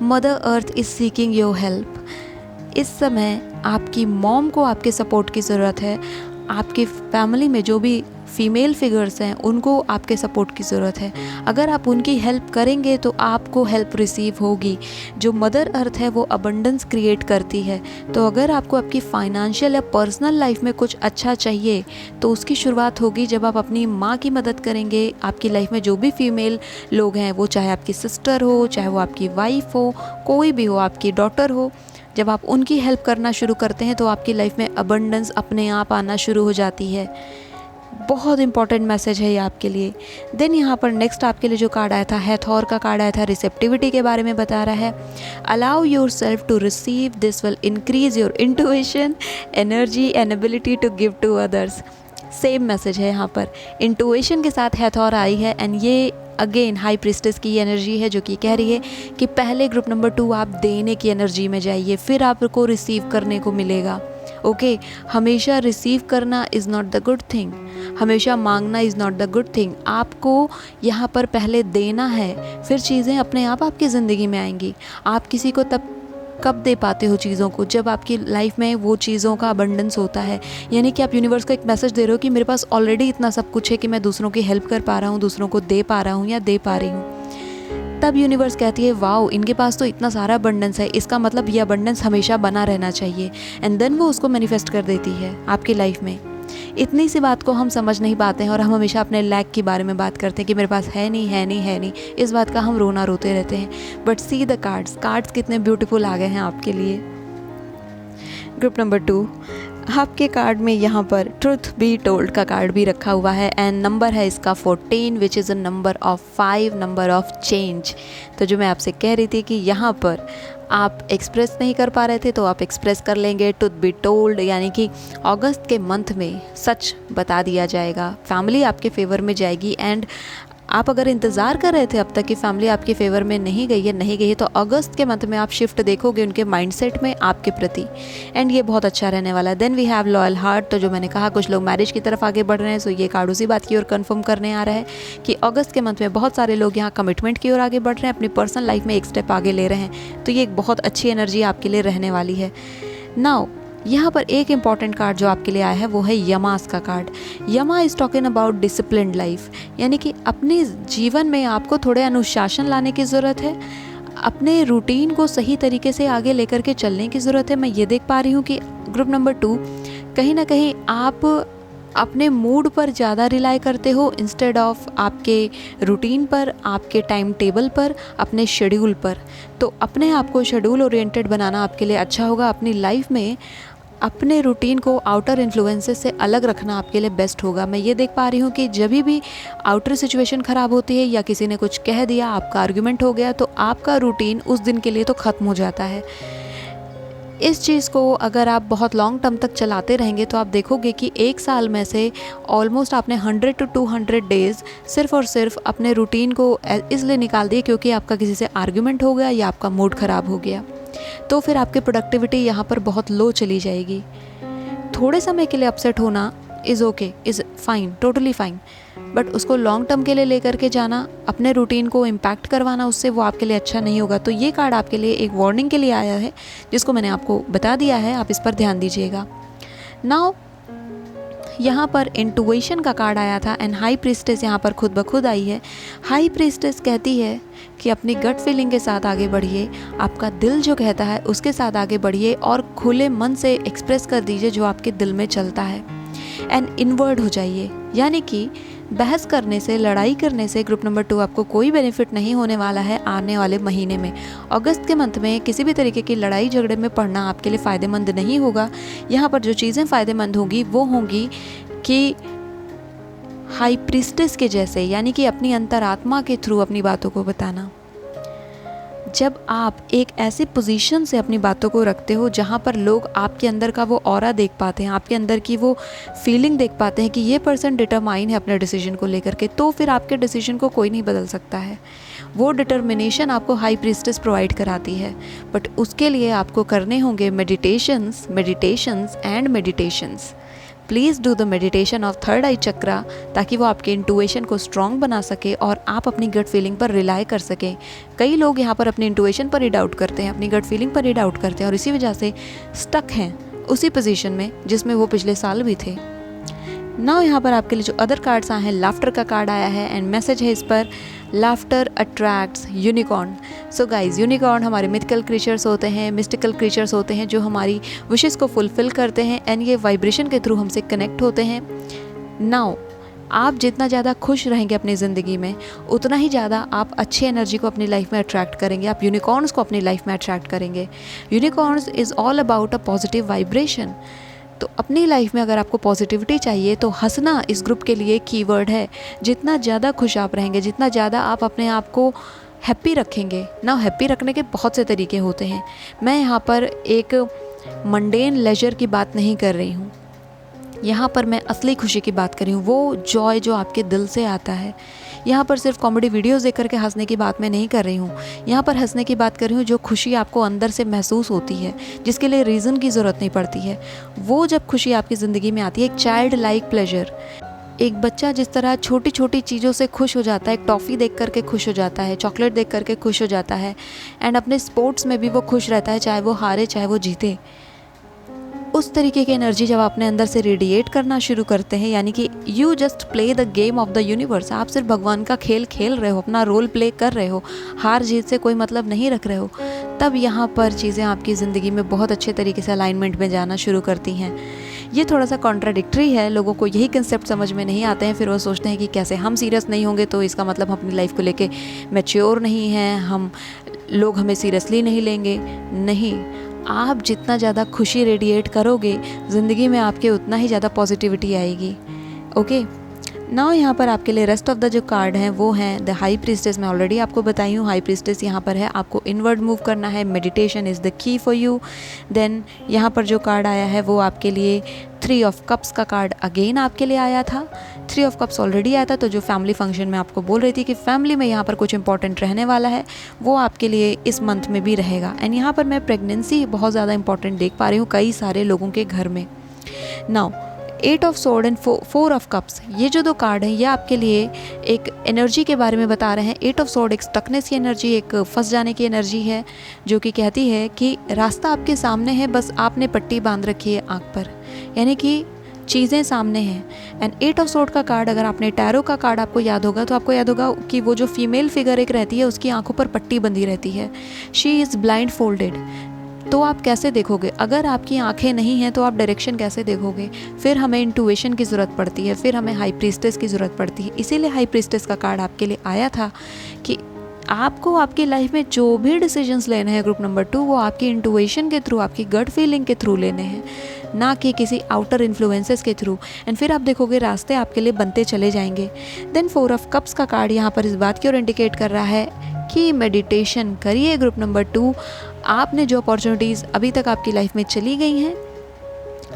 S1: Mother earth is seeking your help. इस समय आपकी मॉम को आपके सपोर्ट की ज़रूरत है। आपकी फैमिली में जो भी फीमेल फिगर्स हैं उनको आपके सपोर्ट की ज़रूरत है। अगर आप उनकी हेल्प करेंगे तो आपको हेल्प रिसीव होगी। जो मदर अर्थ है वो अबंडेंस क्रिएट करती है। तो अगर आपको आपकी फाइनेंशियल या पर्सनल लाइफ में कुछ अच्छा चाहिए तो उसकी शुरुआत होगी जब आप अपनी माँ की मदद करेंगे। आपकी लाइफ में जो भी फीमेल लोग हैं, वो चाहे आपकी सिस्टर हो, चाहे वो आपकी वाइफ हो, कोई भी हो, आपकी डॉटर हो, जब आप उनकी हेल्प करना शुरू करते हैं तो आपकी लाइफ में अबंडेंस अपने आप आना शुरू हो जाती है। बहुत इंपॉर्टेंट मैसेज है ये आपके लिए। देन यहाँ पर नेक्स्ट आपके लिए जो कार्ड आया था, हैथोर का कार्ड आया था, रिसेप्टिविटी के बारे में बता रहा है। Allow yourself to receive, this will increase your intuition, energy and ability to give to others. Same message है यहाँ पर। इंटुइशन के साथ हैथोर आई है एंड ये अगेन हाई प्रीस्टेस की एनर्जी है, जो कि कह रही है कि पहले ग्रुप नंबर 2 आप देने की एनर्जी में जाइए, फिर आपको रिसीव करने को मिलेगा। ओके, हमेशा रिसीव करना is not the good thing, हमेशा मांगना is not the good thing. आपको यहाँ पर पहले देना है, फिर चीज़ें अपने आप आपकी ज़िंदगी में आएंगी। आप किसी को तब कब दे पाते हो चीज़ों को, जब आपकी लाइफ में वो चीज़ों का अबंडेंस होता है। यानी कि आप यूनिवर्स को एक मैसेज दे रहे हो कि मेरे पास ऑलरेडी इतना सब कुछ है कि मैं दूसरों की हेल्प कर पा रहा हूँ, दूसरों को दे पा रहा हूँ या दे पा रही हूँ। तब यूनिवर्स कहती है वाओ, इनके पास तो इतना सारा अबंडेंस है, इसका मतलब ये अबंडेंस हमेशा बना रहना चाहिए। एंड देन वो उसको मैनिफेस्ट कर देती है आपकी लाइफ में। इतनी सी बात को हम समझ नहीं पाते हैं और हम हमेशा अपने लैक के बारे में बात करते हैं कि मेरे पास है नहीं है नहीं है नहीं। इस बात का हम रोना रोते रहते हैं। बट सी द कार्ड्स कितने ब्यूटीफुल आ गए हैं आपके लिए। ग्रुप नंबर 2 आपके कार्ड में यहाँ पर ट्रुथ बी टोल्ड का कार्ड भी रखा हुआ है एंड नंबर है इसका 14, which is a number of 5, number of change. तो जो मैं आपसे कह रही थी कि यहाँ पर आप एक्सप्रेस नहीं कर पा रहे थे तो आप एक्सप्रेस कर लेंगे। ट्रुथ बी टोल्ड, यानी कि अगस्त के मंथ में सच बता दिया जाएगा, फैमिली आपके फेवर में जाएगी। एंड आप अगर इंतज़ार कर रहे थे अब तक कि फैमिली आपके फेवर में नहीं गई है, तो अगस्त के मंथ में आप शिफ्ट देखोगे उनके माइंडसेट में आपके प्रति, एंड ये बहुत अच्छा रहने वाला है। Then we have loyal heart, तो जो मैंने कहा कुछ लोग मैरिज की तरफ आगे बढ़ रहे हैं, सो ये कार्ड उसी बात की ओर कन्फर्म करने आ रहा है कि अगस्त के मंथ में बहुत सारे लोग यहाँ कमिटमेंट की ओर आगे बढ़ रहे हैं, अपनी पर्सनल लाइफ में एक स्टेप आगे ले रहे हैं। तो ये एक बहुत अच्छी एनर्जी आपके लिए रहने वाली है। नाउ यहाँ पर एक इम्पॉर्टेंट कार्ड जो आपके लिए आया है वो है यमास का कार्ड। यमा is talking about disciplined life, यानी कि अपने जीवन में आपको थोड़े अनुशासन लाने की ज़रूरत है, अपने रूटीन को सही तरीके से आगे लेकर के चलने की ज़रूरत है। मैं ये देख पा रही हूँ कि ग्रुप नंबर 2 कहीं ना कहीं आप अपने मूड पर ज़्यादा रिलाई करते हो इंस्टेड ऑफ आपके रूटीन पर, आपके टाइम टेबल पर, अपने शेड्यूल पर। तो अपने आप को शेड्यूल ओरिएंटेड बनाना आपके लिए अच्छा होगा। अपनी लाइफ में अपने रूटीन को आउटर इन्फ्लुएंसेस से अलग रखना आपके लिए बेस्ट होगा। मैं ये देख पा रही हूँ कि जब भी आउटर सिचुएशन ख़राब होती है या किसी ने कुछ कह दिया, आपका आर्गुमेंट हो गया, तो आपका रूटीन उस दिन के लिए तो ख़त्म हो जाता है। इस चीज़ को अगर आप बहुत लॉन्ग टर्म तक चलाते रहेंगे तो आप देखोगे कि एक साल में से ऑलमोस्ट आपने 100 to 200 डेज़ सिर्फ़ और सिर्फ अपने रूटीन को इसलिए निकाल दिए क्योंकि आपका किसी से आर्गुमेंट हो गया या आपका मूड ख़राब हो गया। तो फिर आपकी प्रोडक्टिविटी यहाँ पर बहुत लो चली जाएगी। थोड़े समय के लिए अपसेट होना is okay, is fine, totally fine, but उसको लॉन्ग टर्म के लिए लेकर के जाना, अपने रूटीन को इम्पैक्ट करवाना, उससे वो आपके लिए अच्छा नहीं होगा। तो ये कार्ड आपके लिए एक वार्निंग के लिए आया है जिसको मैंने आपको बता दिया है, आप इस पर ध्यान दीजिएगा। नाउ यहाँ पर इंटुइशन का कार्ड आया था एंड हाई प्रीस्टेस यहाँ पर खुद ब खुद आई है। हाई प्रीस्टेस कहती है कि अपनी गट फीलिंग के साथ आगे बढ़िए, आपका दिल जो कहता है उसके साथ आगे बढ़िए और खुले मन से एक्सप्रेस कर दीजिए जो आपके दिल में चलता है। एंड इनवर्ड हो जाइए, यानी कि बहस करने से, लड़ाई करने से ग्रुप नंबर 2 आपको कोई बेनिफिट नहीं होने वाला है आने वाले महीने में। अगस्त के मंथ में किसी भी तरीके की लड़ाई झगड़े में पड़ना आपके लिए फ़ायदेमंद नहीं होगा। यहाँ पर जो चीज़ें फ़ायदेमंद होंगी वो होंगी कि हाई प्रीस्टेस के जैसे, यानी कि अपनी अंतरात्मा के थ्रू अपनी बातों को बताना। जब आप एक ऐसी पोजीशन से अपनी बातों को रखते हो जहाँ पर लोग आपके अंदर का वो ऑरा देख पाते हैं, आपके अंदर की वो फीलिंग देख पाते हैं कि ये पर्सन डिटरमाइन है अपने डिसीजन को लेकर के, तो फिर आपके डिसीजन को कोई नहीं बदल सकता है। वो डिटर्मिनेशन आपको हाई प्रीस्टेस प्रोवाइड कराती है, बट उसके लिए आपको करने होंगे meditations and meditations. Please do the meditation of third eye chakra, ताकि वो आपके इंटुइशन को स्ट्रॉन्ग बना सके और आप अपनी गट फीलिंग पर रिलाई कर सकें। कई लोग यहाँ पर अपनी इंटुइशन पर ही डाउट करते हैं, अपनी गट फीलिंग पर ही डाउट करते हैं और इसी वजह से स्टक हैं उसी पोजीशन में जिसमें वो पिछले साल भी थे। नाउ यहाँ पर आपके लिए जो अदर कार्ड्स आए हैं, लाफ्टर का कार्ड आया है एंड मैसेज है इस पर, laughter attracts unicorn. So guys, unicorn हमारे मिथिकल क्रीचर्स होते हैं, मिस्टिकल क्रीचर्स होते हैं जो हमारी विशेस को फुलफ़िल करते हैं एंड ये वाइब्रेशन के थ्रू हमसे कनेक्ट होते हैं। नाउ आप जितना ज़्यादा खुश रहेंगे अपनी ज़िंदगी में, उतना ही ज़्यादा आप अच्छी एनर्जी को अपनी लाइफ में अट्रैक्ट करेंगे, आप यूनिकॉर्न्स को अपनी लाइफ में अट्रैक्ट करेंगे। Unicorns is all about a positive vibration. तो अपनी लाइफ में अगर आपको पॉजिटिविटी चाहिए तो हंसना इस ग्रुप के लिए कीवर्ड है। जितना ज़्यादा खुश आप रहेंगे, जितना ज़्यादा आप अपने आप को हैप्पी रखेंगे ना, हैप्पी रखने के बहुत से तरीके होते हैं। मैं यहाँ पर एक मंडेन लेजर की बात नहीं कर रही हूँ, यहाँ पर मैं असली खुशी की बात कर रही हूँ, वो जॉय जो आपके दिल से आता है। यहाँ पर सिर्फ कॉमेडी वीडियोस देख करके हंसने की बात मैं नहीं कर रही हूँ, यहाँ पर हंसने की बात कर रही हूँ जो खुशी आपको अंदर से महसूस होती है, जिसके लिए रीज़न की ज़रूरत नहीं पड़ती है। वो जब खुशी आपकी ज़िंदगी में आती है, एक चाइल्ड लाइक प्लेजर, एक बच्चा जिस तरह छोटी छोटी चीज़ों से खुश हो जाता है, एक टॉफ़ी देख करके खुश हो जाता है, चॉकलेट देख करके खुश हो जाता है, एंड अपने स्पोर्ट्स में भी वो खुश रहता है, चाहे वो हारे चाहे वो जीते। उस तरीके की एनर्जी जब अपने अंदर से रेडिएट करना शुरू करते हैं, यानी कि you just play the game of the universe, आप सिर्फ भगवान का खेल खेल रहे हो, अपना रोल प्ले कर रहे हो, हार जीत से कोई मतलब नहीं रख रहे हो, तब यहाँ पर चीज़ें आपकी ज़िंदगी में बहुत अच्छे तरीके से अलाइनमेंट में जाना शुरू करती हैं। ये थोड़ा सा कॉन्ट्राडिक्टरी है, लोगों को यही कंसेप्ट समझ में नहीं आते हैं, फिर वो सोचते हैं कि कैसे हम सीरियस नहीं होंगे तो इसका मतलब हम अपनी लाइफ को लेके मैच्योर नहीं हैं, हम लोग हमें सीरियसली नहीं लेंगे। नहीं, आप जितना ज़्यादा खुशी रेडिएट करोगे ज़िंदगी में आपके उतना ही ज़्यादा पॉजिटिविटी आएगी। ओके, नाउ यहाँ पर आपके लिए रेस्ट ऑफ द जो कार्ड हैं वो हैं द हाई प्रीस्टेस। मैं ऑलरेडी आपको बताई हूँ हाई प्रीस्टेस यहाँ पर है, आपको इनवर्ड मूव करना है, meditation is the key for you. Then यहाँ पर जो कार्ड आया है वो आपके लिए 3 ऑफ कप्स का कार्ड अगेन आपके लिए आया था। 3 ऑफ कप्स ऑलरेडी आया था, तो जो फैमिली फंक्शन में आपको बोल रही थी कि फैमिली में यहाँ पर कुछ इंपॉर्टेंट रहने वाला है, वो आपके लिए इस मंथ में भी रहेगा। एंड यहाँ पर मैं प्रेगनेंसी बहुत ज़्यादा इंपॉर्टेंट देख पा रही हूँ कई सारे लोगों के घर में। Now 8 of sword and 4 of cups, ये जो 2 कार्ड हैं ये आपके लिए एक एनर्जी के बारे में बता रहे हैं। 8 ऑफ सोर्ड एक स्टकनेस की एनर्जी, एक फंस जाने की एनर्जी है, जो कि कहती है कि रास्ता आपके सामने है, बस आपने पट्टी बांध रखी है आँख पर, यानी कि चीज़ें सामने हैं। एंड 8 ऑफ सोर्ड का कार्ड, अगर आपने टैरो का कार्ड आपको याद होगा तो आपको याद होगा कि वो जो फीमेल फिगर एक रहती है उसकी आंखों पर पट्टी बंधी रहती है, शी इज़ ब्लाइंड फोल्डेड। तो आप कैसे देखोगे? अगर आपकी आंखें नहीं हैं तो आप डायरेक्शन कैसे देखोगे? फिर हमें इंटुइशन की ज़रूरत पड़ती है, फिर हमें हाई प्रीस्टेस की ज़रूरत पड़ती है। इसीलिए हाई प्रीस्टेस का कार्ड आपके लिए आया था कि आपको आपकी लाइफ में जो भी डिसीजंस लेने हैं ग्रुप नंबर 2, वो आपकी इंटुइशन के थ्रू, आपकी गट फीलिंग के थ्रू लेने हैं, ना कि किसी आउटर इन्फ्लुएंसेस के थ्रू। एंड फिर आप देखोगे रास्ते आपके लिए बनते चले जाएंगे। देन 4 ऑफ कप्स का कार्ड यहाँ पर इस बात की ओर इंडिकेट कर रहा है कि मेडिटेशन करिए ग्रुप नंबर 2। आपने जो अपॉर्चुनिटीज़ अभी तक आपकी लाइफ में चली गई हैं,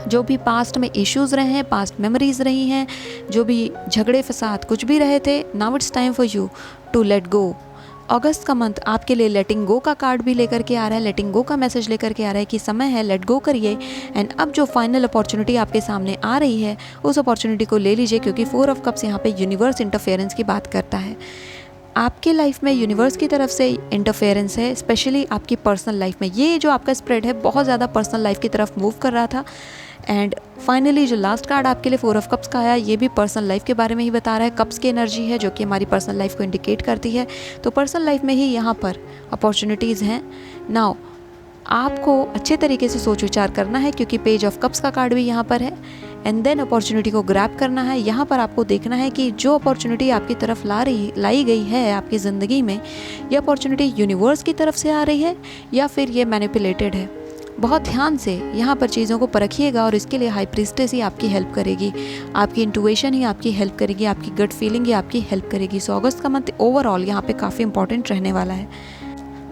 S1: जो भी पास्ट में इश्यूज़ रहे हैं, पास्ट मेमोरीज़ रही हैं, जो भी झगड़े फसाद कुछ भी रहे थे, now it's time for you to let go. अगस्त का मंथ आपके लिए लेटिंग गो का कार्ड भी लेकर के आ रहा है, लेटिंग गो का मैसेज लेकर के आ रहा है कि समय है, लेट गो करिए। एंड अब जो फाइनल अपॉर्चुनिटी आपके सामने आ रही है उस अपॉर्चुनिटी को ले लीजिए, क्योंकि 4 ऑफ कप्स यहाँ पे यूनिवर्स इंटरफेरेंस की बात करता है। आपके लाइफ में यूनिवर्स की तरफ से इंटरफेरेंस है, स्पेशली आपकी पर्सनल लाइफ में। ये जो आपका स्प्रेड है बहुत ज़्यादा पर्सनल लाइफ की तरफ मूव कर रहा था। एंड फाइनली जो लास्ट कार्ड आपके लिए 4 ऑफ कप्स का आया, ये भी पर्सनल लाइफ के बारे में ही बता रहा है। कप्स की एनर्जी है जो कि हमारी पर्सनल लाइफ को इंडिकेट करती है, तो पर्सनल लाइफ में ही यहाँ पर अपॉर्चुनिटीज़ हैं। नाउ आपको अच्छे तरीके से सोच विचार करना है, क्योंकि पेज ऑफ कप्स का कार्ड भी यहाँ पर है। एंड देन अपॉर्चुनिटी को ग्रैब करना है। यहाँ पर आपको देखना है कि जो अपॉर्चुनिटी आपकी तरफ लाई गई है आपकी ज़िंदगी में, ये अपॉर्चुनिटी यूनिवर्स की तरफ से आ रही है या फिर ये मैनिपुलेटेड है। बहुत ध्यान से यहाँ पर चीज़ों को परखिएगा, और इसके लिए हाई प्रीस्टेस ही आपकी हेल्प करेगी, आपकी इंटुइशन ही आपकी हेल्प करेगी, आपकी गट फीलिंग ही आपकी हेल्प करेगी। सो अगस्त का मंथ ओवरऑल यहाँ पे काफ़ी इंपॉर्टेंट रहने वाला है।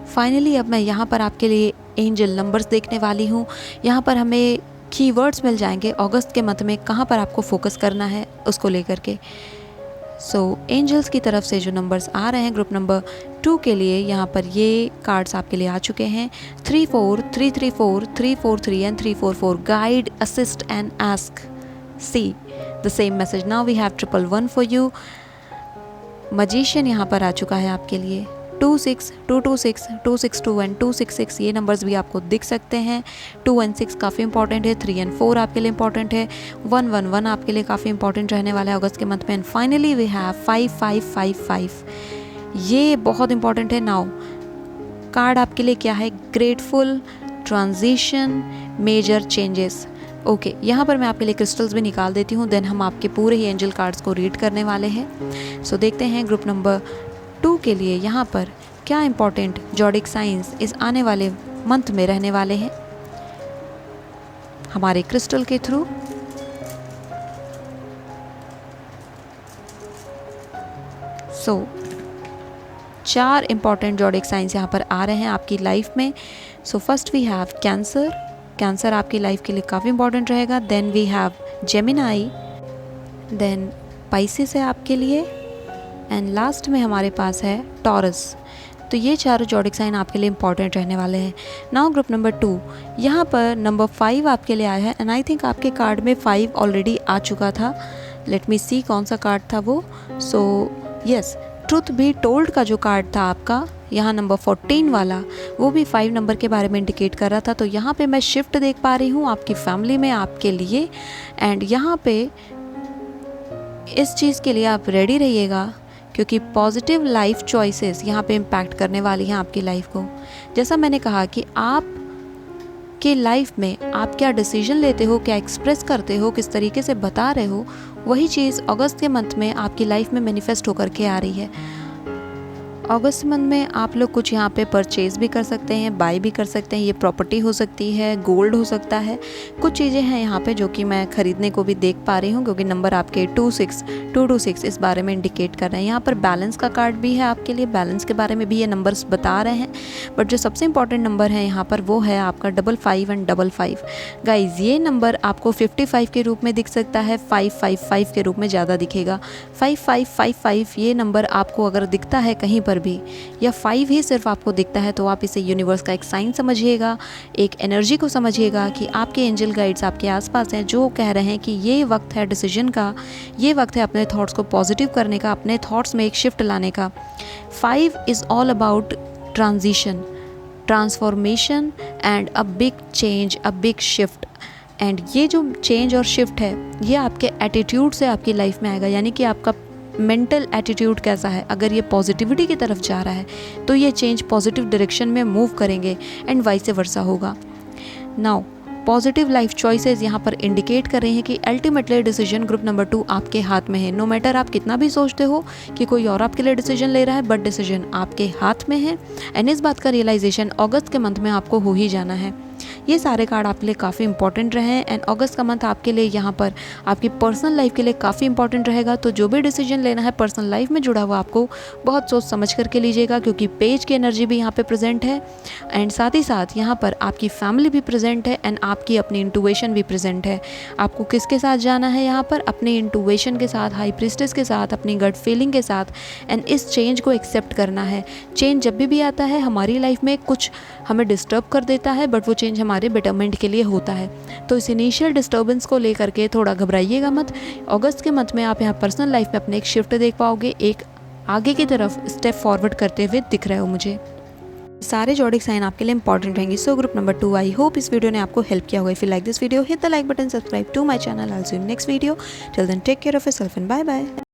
S1: फाइनली अब मैं यहाँ पर आपके लिए एंजल नंबर्स देखने वाली हूँ। यहाँ पर हमें कीवर्ड्स मिल जाएंगे अगस्त के मंथ में, कहाँ पर आपको फोकस करना है उसको लेकर के। सो एंजल्स की तरफ से जो नंबर्स आ रहे हैं ग्रुप नंबर 2 के लिए, यहाँ पर ये कार्ड्स आपके लिए आ चुके हैं 3-4, 3-3-4, 3-4-3 and 3-4-4। Guide, assist and ask, see the same message. Now we have 111 for you. Magician यहाँ पर आ चुका है आपके लिए। 2-6, 2-2-6, 2-6-2 एंड 2-6-6 ये नंबर्स भी आपको दिख सकते हैं। 2 एंड 6 काफ़ी इंपॉर्टेंट है। 3 एंड 4 आपके लिए इंपॉर्टेंट है। 1-1-1 आपके लिए काफ़ी इंपॉर्टेंट रहने वाला है अगस्त के मंथ में। एंड फाइनली वी हैव 5-5-5-5, ये बहुत इंपॉर्टेंट है। नाउ कार्ड आपके लिए क्या है? Grateful, transition, major changes. Okay, यहाँ पर मैं आपके लिए क्रिस्टल्स भी निकाल देती हूँ, देन हम आपके पूरे ही एंजल कार्ड्स को रीड करने वाले हैं। सो देखते हैं ग्रुप नंबर 2 के लिए यहाँ पर क्या इंपॉर्टेंट जॉडिक साइंस इस आने वाले मंथ में रहने वाले हैं हमारे क्रिस्टल के through. So 4 important zodiac signs यहाँ पर आ रहे हैं आपकी लाइफ में। So first we have Cancer, Cancer आपकी लाइफ के लिए काफ़ी इंपॉर्टेंट रहेगा। Then we have Gemini, then Pisces है आपके लिए, एंड लास्ट में हमारे पास है टॉरस। तो ये चारों जॉडिक साइन आपके लिए इंपॉर्टेंट रहने वाले हैं। नाउ ग्रुप नंबर 2, यहाँ पर नंबर 5 आपके लिए आया है, एंड आई थिंक आपके कार्ड में 5 ऑलरेडी आ चुका था। लेट मी सी कौन सा कार्ड था वो। So yes, truth be told का जो कार्ड था आपका यहाँ नंबर 14 वाला, वो भी 5 नंबर के बारे में इंडिकेट कर रहा था। तो यहाँ पे मैं शिफ्ट देख पा रही हूँ आपकी फैमिली में आपके लिए, एंड यहाँ पे इस चीज़ के लिए आप रेडी रहिएगा, क्योंकि पॉजिटिव लाइफ चॉइसेस यहाँ पे इम्पैक्ट करने वाली हैं आपकी लाइफ को। जैसा मैंने कहा कि आप के लाइफ में आप क्या डिसीजन लेते हो, क्या एक्सप्रेस करते हो, किस तरीके से बता रहे हो, वही चीज़ अगस्त के मंथ में आपकी लाइफ में मैनिफेस्ट होकर के आ रही है। अगस्त मंथ में आप लोग कुछ यहाँ पे परचेज़ भी कर सकते हैं, बाय भी कर सकते हैं। ये प्रॉपर्टी हो सकती है, गोल्ड हो सकता है, कुछ चीज़ें हैं यहाँ पे जो कि मैं ख़रीदने को भी देख पा रही हूँ, क्योंकि नंबर आपके 226 इस बारे में इंडिकेट कर रहे हैं। यहाँ पर बैलेंस का कार्ड भी है आपके लिए, बैलेंस के बारे में भी ये नंबर्स बता रहे हैं। बट जो सबसे इंपॉर्टेंट नंबर है यहाँ पर वो है आपका 55 एंड 55। गाइज ये नंबर आपको 55 के रूप में दिख सकता है, 555 के रूप में ज़्यादा दिखेगा। 5555 ये नंबर आपको अगर दिखता है कहीं पर भी, या 5 ही सिर्फ आपको दिखता है, तो आप इसे यूनिवर्स का एक साइन समझिएगा, एक एनर्जी को समझिएगा कि आपके एंजल गाइड्स आपके आसपास हैं, जो कह रहे हैं कि ये वक्त है डिसीजन का, ये वक्त है अपने थॉट्स को पॉजिटिव करने का, अपने थॉट्स में एक शिफ्ट लाने का। 5 is all about transition, transformation and a big change, a big shift. And ये जो चेंज और शिफ्ट है ये आपके एटीट्यूड से आपकी लाइफ में आएगा, यानी कि आपका मेंटल एटीट्यूड कैसा है। अगर ये पॉजिटिविटी की तरफ जा रहा है तो ये चेंज पॉजिटिव डायरेक्शन में मूव करेंगे एंड वाइस वर्सा होगा। नाउ पॉजिटिव लाइफ चॉइसेस यहाँ पर इंडिकेट कर रहे हैं कि अल्टीमेटली डिसीजन ग्रुप नंबर 2 आपके हाथ में है। नो मैटर आप कितना भी सोचते हो कि कोई और आपके लिए डिसीजन ले रहा है, बट डिसीजन आपके हाथ में है। एंड इस बात का रियलाइजेशन अगस्त के मंथ में आपको हो ही जाना है। ये सारे कार्ड आपके लिए काफ़ी इंपॉर्टेंट रहे हैं। एंड अगस्त का मंथ आपके लिए यहाँ पर आपकी पर्सनल लाइफ के लिए काफ़ी इंपॉर्टेंट रहेगा। तो जो भी डिसीजन लेना है पर्सनल लाइफ में जुड़ा हुआ, आपको बहुत सोच समझ करके लीजिएगा, क्योंकि पेज की एनर्जी भी यहाँ पे प्रेजेंट है। एंड साथ ही साथ यहाँ पर आपकी फैमिली भी प्रेजेंट है एंड आपकी अपनी इंटुइशन भी प्रेजेंट है। आपको किसके साथ जाना है यहाँ पर? अपने इंटुइशन के साथ, हाई प्रीस्टेस के साथ, अपनी गट फीलिंग के साथ। एंड इस चेंज को एक्सेप्ट करना है। चेंज जब भी आता है हमारी लाइफ में कुछ हमें डिस्टर्ब कर देता है, बट वो चेंज हमारे बेटरमेंट के लिए होता है। तो इस इनिशियल डिस्टर्बेंस को लेकर के थोड़ा घबराइएगा मत। अगस्त के मंथ में आप यहाँ पर्सनल लाइफ में अपने एक शिफ्ट देख पाओगे, एक आगे की तरफ स्टेप फॉरवर्ड करते हुए दिख रहे हो मुझे। सारे जॉडिक साइन आपके लिए इंपॉर्टेंट रहेंगे। So group number 2, I hope इस वीडियो ने आपको हेल्प किया होगा। If you like this video, hit the like button, subscribe to my channel, I will see you next video. Till then take care of yourself and bye bye.